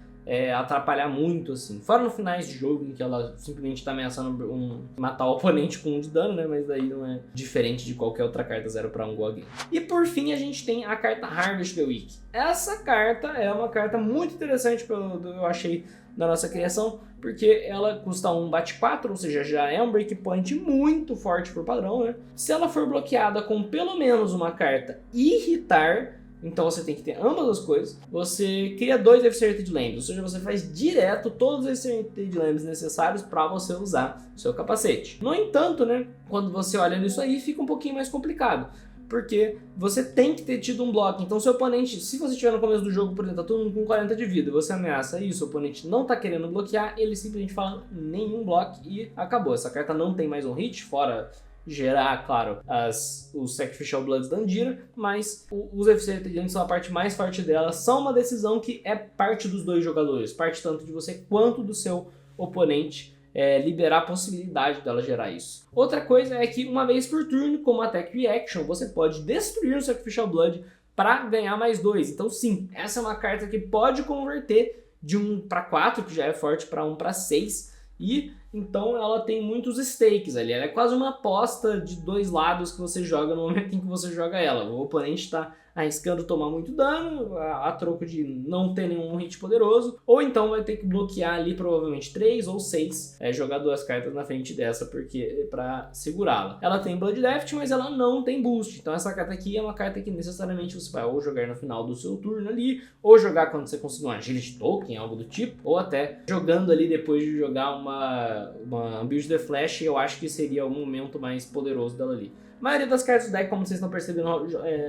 atrapalhar muito, assim. Fora no finais de jogo, em que ela simplesmente tá ameaçando matar o oponente com 1 de dano, né? Mas daí não é diferente de qualquer outra carta 0 para 1 Go Again. E por fim a gente tem a carta Harvest the Weak. Essa carta é uma carta muito interessante, eu achei, na nossa criação, porque ela custa 1, bate 4, ou seja, já é um breakpoint muito forte por padrão, né? Se ela for bloqueada com pelo menos uma carta irritar, então você tem que ter ambas as coisas. Você cria 2 Eviscerated Lambs, ou seja, você faz direto todos os Eviscerated Lambs necessários para você usar o seu capacete. No entanto, né, quando você olha nisso aí, fica um pouquinho mais complicado, porque você tem que ter tido um bloco. Então seu oponente, se você estiver no começo do jogo, por exemplo, tá todo mundo com 40 de vida, você ameaça isso, o oponente não tá querendo bloquear, ele simplesmente fala nenhum bloco e acabou. Essa carta não tem mais um hit, fora gerar, claro, os Sacrificial Bloods da Andira, mas os Eviscerated Lambs são a parte mais forte dela, são uma decisão que é parte dos dois jogadores, parte tanto de você quanto do seu oponente, liberar a possibilidade dela gerar isso. Outra coisa é que uma vez por turno, como Attack Reaction, você pode destruir o Sacrificial Blood para ganhar mais 2. Então sim, essa é uma carta que pode converter de 1 para 4, que já é forte, para 1 para 6, e então ela tem muitos stakes ali, ela é quase uma aposta de 2 lados que você joga no momento em que você joga ela. O oponente está arriscando tomar muito dano, a troco de não ter nenhum hit poderoso, ou então vai ter que bloquear ali provavelmente 3 ou 6, jogar 2 cartas na frente dessa para segurá-la. Ela tem Blood Debt, mas ela não tem boost, então essa carta aqui é uma carta que necessariamente você vai ou jogar no final do seu turno ali, ou jogar quando você conseguir um Agility Token, algo do tipo, ou até jogando ali depois de jogar uma Build the Flash, eu acho que seria o momento mais poderoso dela ali. A maioria das cartas do deck, como vocês estão percebendo,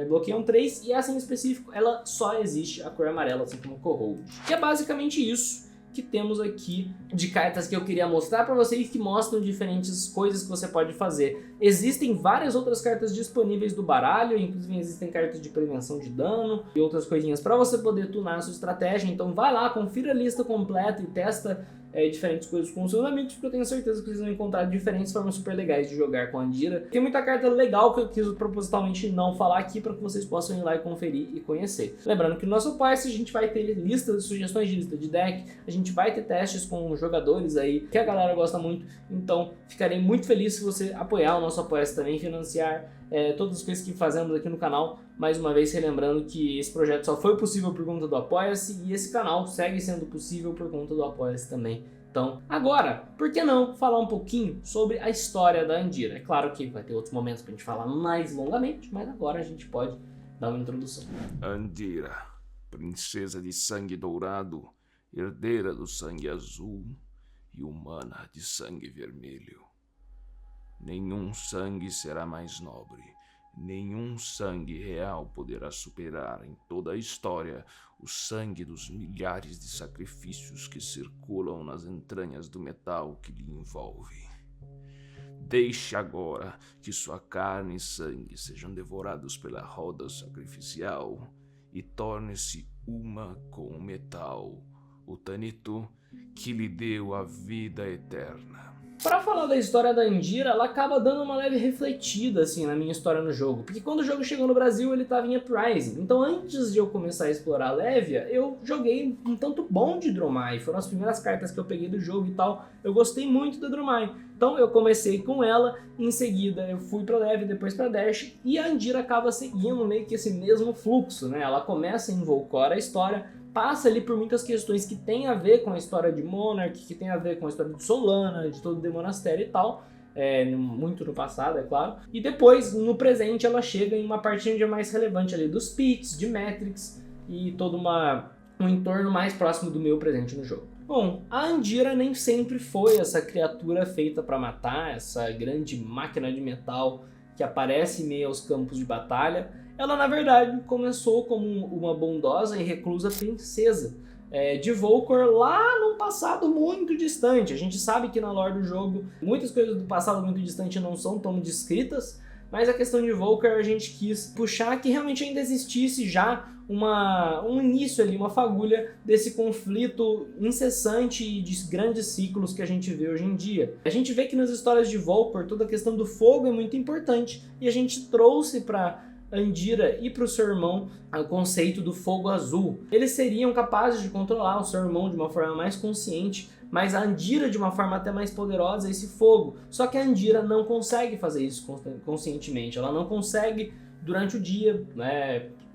bloqueiam 3, e essa em específico, ela só existe a cor amarela, assim como o Corrold. E é basicamente isso que temos aqui de cartas que eu queria mostrar para vocês, que mostram diferentes coisas que você pode fazer. Existem várias outras cartas disponíveis do baralho, inclusive existem cartas de prevenção de dano e outras coisinhas para você poder tunar a sua estratégia, então vai lá, confira a lista completa e testa diferentes coisas com seus amigos, porque eu tenho certeza que vocês vão encontrar diferentes formas super legais de jogar com a Andira. Tem muita carta legal que eu quis propositalmente não falar aqui para que vocês possam ir lá e conferir e conhecer. Lembrando que no nosso Apoia-se a gente vai ter listas, sugestões de lista de deck, a gente vai ter testes com jogadores aí que a galera gosta muito, então ficarei muito feliz se você apoiar o nosso Apoia-se também, financiar todas as coisas que fazemos aqui no canal. Mais uma vez relembrando que esse projeto só foi possível por conta do Apoia-se e esse canal segue sendo possível por conta do Apoia-se também. Então, agora, por que não falar um pouquinho sobre a história da Andira? É claro que vai ter outros momentos pra gente falar mais longamente, mas agora a gente pode dar uma introdução. Andira, princesa de sangue dourado, herdeira do sangue azul e humana de sangue vermelho. Nenhum sangue será mais nobre, nenhum sangue real poderá superar em toda a história o sangue dos milhares de sacrifícios que circulam nas entranhas do metal que lhe envolve. Deixe agora que sua carne e sangue sejam devorados pela roda sacrificial e torne-se uma com o metal, o Tanito que lhe deu a vida eterna. Pra falar da história da Andira, ela acaba dando uma leve refletida assim na minha história no jogo, porque quando o jogo chegou no Brasil ele tava em Uprising, então antes de eu começar a explorar a Lévia, eu joguei um tanto bom de Dromai, foram as primeiras cartas que eu peguei do jogo e tal, eu gostei muito da Dromai, então eu comecei com ela, em seguida eu fui pra Lévia, depois pra Dash, e a Andira acaba seguindo meio que esse mesmo fluxo, né, ela começa em Volcora a história, passa ali por muitas questões que tem a ver com a história de Monarch, que tem a ver com a história de Solana, de todo o Demonastério e tal, muito no passado, é claro. E depois, no presente, ela chega em uma parte onde é mais relevante ali dos Pits, de Matrix e todo um entorno mais próximo do meu presente no jogo. Bom, a Andira nem sempre foi essa criatura feita para matar, essa grande máquina de metal que aparece em meio aos campos de batalha. Ela, na verdade, começou como uma bondosa e reclusa princesa de Volcor lá num passado muito distante. A gente sabe que na lore do jogo muitas coisas do passado muito distante não são tão descritas, mas a questão de Volcor a gente quis puxar que realmente ainda existisse já um início ali, uma fagulha desse conflito incessante e de grandes ciclos que a gente vê hoje em dia. A gente vê que nas histórias de Volcor toda a questão do fogo é muito importante e a gente trouxe para Andira e para o seu irmão o conceito do fogo azul. Eles seriam capazes de controlar o seu irmão de uma forma mais consciente, mas a Andira de uma forma até mais poderosa esse fogo. Só que a Andira não consegue fazer isso conscientemente, ela não consegue durante o dia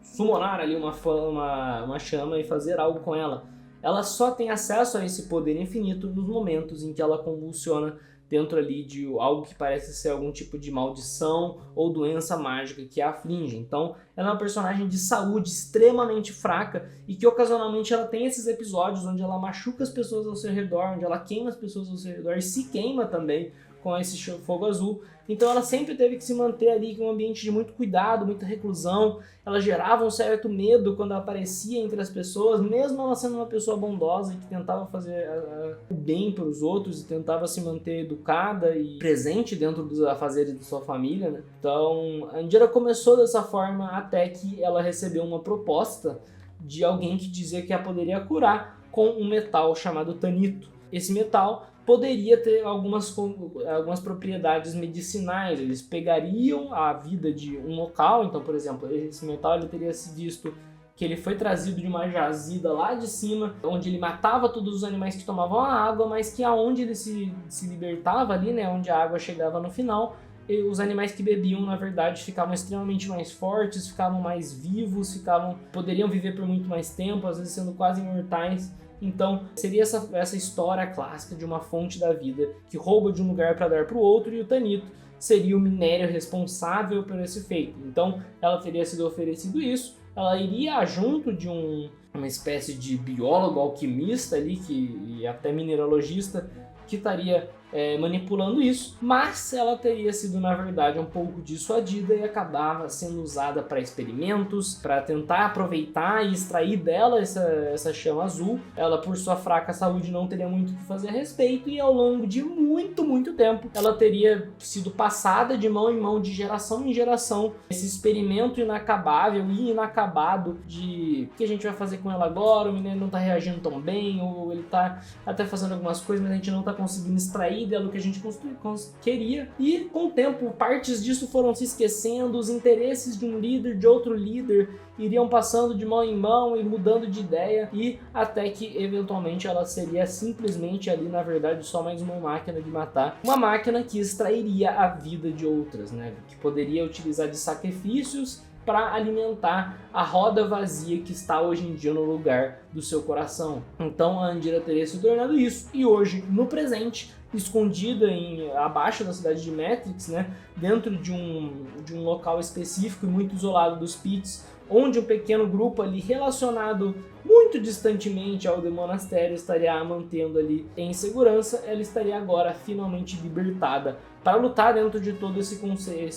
summonar ali uma chama e fazer algo com ela. Ela só tem acesso a esse poder infinito nos momentos em que ela convulsiona dentro ali de algo que parece ser algum tipo de maldição ou doença mágica que a aflige. Então, ela é uma personagem de saúde extremamente fraca e que ocasionalmente ela tem esses episódios onde ela machuca as pessoas ao seu redor, onde ela queima as pessoas ao seu redor e se queima também com esse fogo azul. Então ela sempre teve que se manter ali com um ambiente de muito cuidado, muita reclusão. Ela gerava um certo medo quando ela aparecia entre as pessoas, mesmo ela sendo uma pessoa bondosa e que tentava fazer o bem para os outros e tentava se manter educada e presente dentro dos afazeres de sua família, né? Então a Andira começou dessa forma até que ela recebeu uma proposta de alguém que dizia que a poderia curar com um metal chamado Tanito. Esse metal poderia ter algumas propriedades medicinais, eles pegariam a vida de um local, então, por exemplo, esse metal ele teria se visto que ele foi trazido de uma jazida lá de cima, onde ele matava todos os animais que tomavam a água, mas que aonde ele se libertava ali, né, onde a água chegava no final, e os animais que bebiam, na verdade, ficavam extremamente mais fortes, ficavam mais vivos, poderiam viver por muito mais tempo, às vezes sendo quase imortais. Então, seria essa história clássica de uma fonte da vida que rouba de um lugar para dar para o outro, e o Tanito seria o minério responsável por esse feito. Então, ela teria sido oferecido isso, ela iria junto de uma espécie de biólogo, alquimista ali, e até mineralogista, que estaria manipulando isso, mas ela teria sido, na verdade, um pouco dissuadida e acabava sendo usada para experimentos, para tentar aproveitar e extrair dela essa chama azul. Ela, por sua fraca saúde, não teria muito o que fazer a respeito, e ao longo de muito tempo, ela teria sido passada de mão em mão, de geração em geração, esse experimento inacabável e inacabado de o que a gente vai fazer com ela agora, o menino não está reagindo tão bem, ou ele está até fazendo algumas coisas, mas a gente não está conseguindo extrair dela o que a gente queria, e com o tempo partes disso foram se esquecendo, os interesses de um líder, de outro líder, iriam passando de mão em mão e mudando de ideia, e até que eventualmente ela seria simplesmente ali, na verdade, só mais uma máquina de matar, uma máquina que extrairia a vida de outras, né, que poderia utilizar de sacrifícios para alimentar a roda vazia que está hoje em dia no lugar do seu coração. Então a Andira teria se tornado isso, e hoje, no presente, escondida abaixo da cidade de Matrix, né, dentro de um local específico e muito isolado dos Pits, onde um pequeno grupo ali relacionado muito distantemente ao Demonastério estaria a mantendo ali em segurança, ela estaria agora finalmente libertada para lutar dentro de todo esse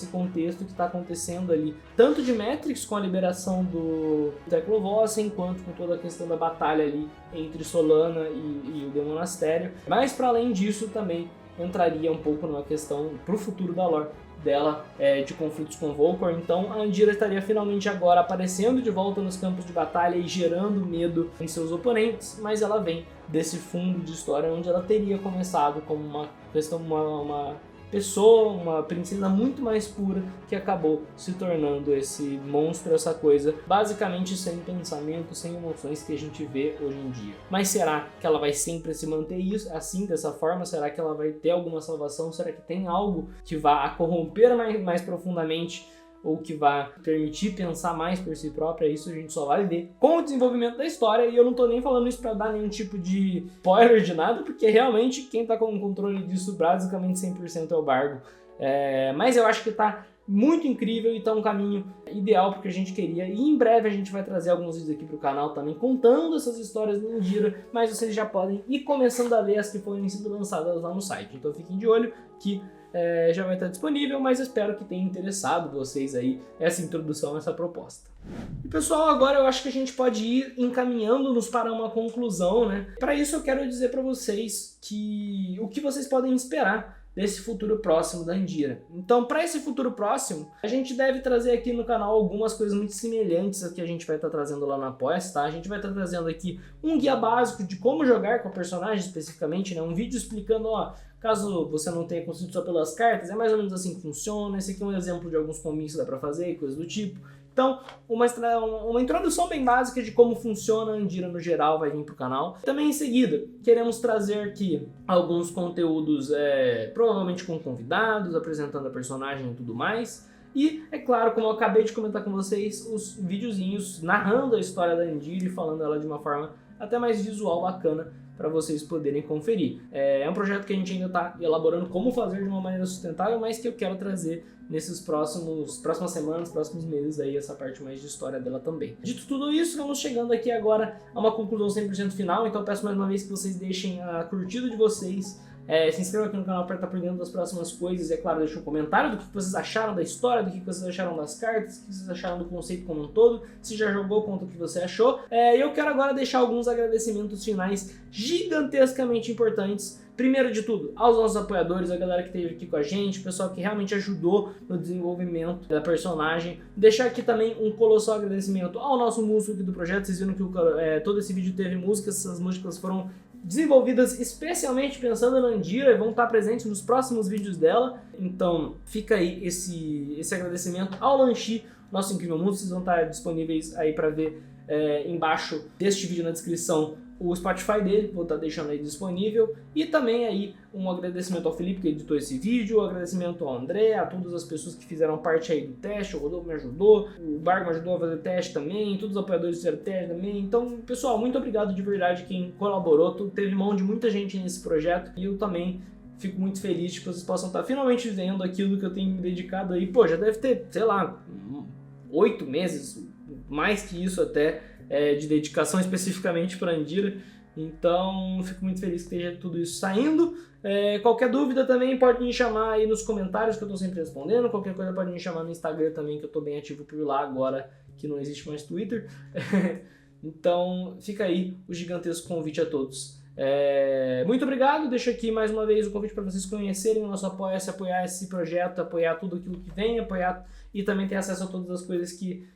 contexto que está acontecendo ali, tanto de Matrix com a liberação do Teclovossen, quanto com toda a questão da batalha ali entre Solana e o Demonastério. Mas para além disso também entraria um pouco numa questão para o futuro da lore dela de conflitos com Volcor. Então a Andira estaria finalmente agora aparecendo de volta nos campos de batalha e gerando medo em seus oponentes, mas ela vem desse fundo de história onde ela teria começado como uma pessoa, uma princesa muito mais pura, que acabou se tornando esse monstro, essa coisa basicamente sem pensamento, sem emoções que a gente vê hoje em dia. Mas será que ela vai sempre se manter isso, assim, dessa forma? Será que ela vai ter alguma salvação? Será que tem algo que vá a corromper mais profundamente, ou que vai permitir pensar mais por si própria? Isso a gente só vai ver com o desenvolvimento da história, e eu não tô nem falando isso pra dar nenhum tipo de spoiler de nada, porque realmente quem tá com o controle disso basicamente 100% é o Bargo. Mas eu acho que tá muito incrível e tá um caminho ideal porque a gente queria, e em breve a gente vai trazer alguns vídeos aqui pro canal também contando essas histórias da Andira, mas vocês já podem ir começando a ler as que forem sendo lançadas lá no site, então fiquem de olho que já vai estar disponível, mas espero que tenha interessado vocês aí essa introdução, essa proposta. E pessoal, agora eu acho que a gente pode ir encaminhando-nos para uma conclusão, né? Para isso eu quero dizer para vocês o que vocês podem esperar desse futuro próximo da Andira. Então, para esse futuro próximo, a gente deve trazer aqui no canal algumas coisas muito semelhantes a que a gente vai estar trazendo lá no Apoia-se, tá? A gente vai estar trazendo aqui um guia básico de como jogar com a personagem especificamente, né? Um vídeo explicando, ó, caso você não tenha conseguido só pelas cartas, é mais ou menos assim que funciona. Esse aqui é um exemplo de alguns combos que dá pra fazer, coisas do tipo. Então, uma introdução bem básica de como funciona a Andira no geral vai vir pro canal. Também em seguida, queremos trazer aqui alguns conteúdos, provavelmente com convidados, apresentando a personagem e tudo mais. E, é claro, como eu acabei de comentar com vocês, os videozinhos narrando a história da Andira e falando ela de uma forma até mais visual, bacana, para vocês poderem conferir. É um projeto que a gente ainda está elaborando como fazer de uma maneira sustentável, mas que eu quero trazer nesses próximas semanas, próximos meses aí, essa parte mais de história dela também. Dito tudo isso, vamos chegando aqui agora a uma conclusão 100% final, então eu peço mais uma vez que vocês deixem a curtida de vocês, se inscrevam aqui no canal para estar por dentro das próximas coisas, e é claro, deixem um comentário do que vocês acharam da história, do que vocês acharam das cartas, do que vocês acharam do conceito como um todo, se já jogou, conta o que você achou. E eu quero agora deixar alguns agradecimentos finais gigantescamente importantes. Primeiro de tudo, aos nossos apoiadores, a galera que esteve aqui com a gente, o pessoal que realmente ajudou no desenvolvimento da personagem. Deixar aqui também um colossal agradecimento ao nosso músico aqui do projeto. Vocês viram que todo esse vídeo teve músicas, essas músicas foram desenvolvidas especialmente pensando na Andira e vão estar presentes nos próximos vídeos dela. Então fica aí esse agradecimento ao Lanchi, nosso incrível músico. Vocês vão estar disponíveis aí para ver embaixo deste vídeo na descrição o Spotify dele, vou estar deixando aí disponível. E também aí um agradecimento ao Felipe que editou esse vídeo, um agradecimento ao André, a todas as pessoas que fizeram parte aí do teste, o Rodolfo me ajudou, o Bargo me ajudou a fazer teste também, todos os apoiadores fizeram teste também. Então, pessoal, muito obrigado de verdade quem colaborou, teve mão de muita gente nesse projeto, e eu também fico muito feliz de que vocês possam estar finalmente vendo aquilo que eu tenho me dedicado aí. Pô, já deve ter, sei lá, 8 meses, mais que isso até, de dedicação especificamente para Andira. Então fico muito feliz que esteja tudo isso saindo. Qualquer dúvida também pode me chamar aí nos comentários, que eu estou sempre respondendo. Qualquer coisa pode me chamar no Instagram também, que eu estou bem ativo por lá agora que não existe mais Twitter. Então fica aí o gigantesco convite a todos. Muito obrigado, deixo aqui mais uma vez o convite para vocês conhecerem o nosso Apoia-se, apoiar esse projeto, apoiar tudo aquilo que vem, apoiar e também ter acesso a todas as coisas que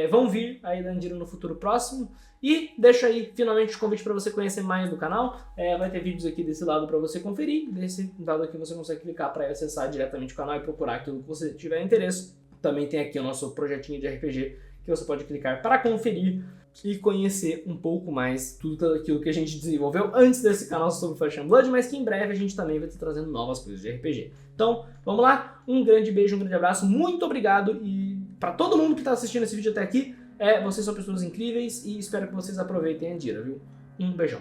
vão vir aí da Andira no futuro próximo. E deixo aí finalmente o convite para você conhecer mais do canal. Vai ter vídeos aqui desse lado para você conferir, desse lado aqui você consegue clicar para acessar diretamente o canal e procurar aquilo que você tiver interesse. Também tem aqui o nosso projetinho de RPG que você pode clicar para conferir e conhecer um pouco mais tudo aquilo que a gente desenvolveu antes desse canal sobre Flesh and Blood, mas que em breve a gente também vai estar trazendo novas coisas de RPG. Então, vamos lá, um grande beijo, um grande abraço, muito obrigado, e para todo mundo que está assistindo esse vídeo até aqui, vocês são pessoas incríveis e espero que vocês aproveitem a Andira, viu? Um beijão.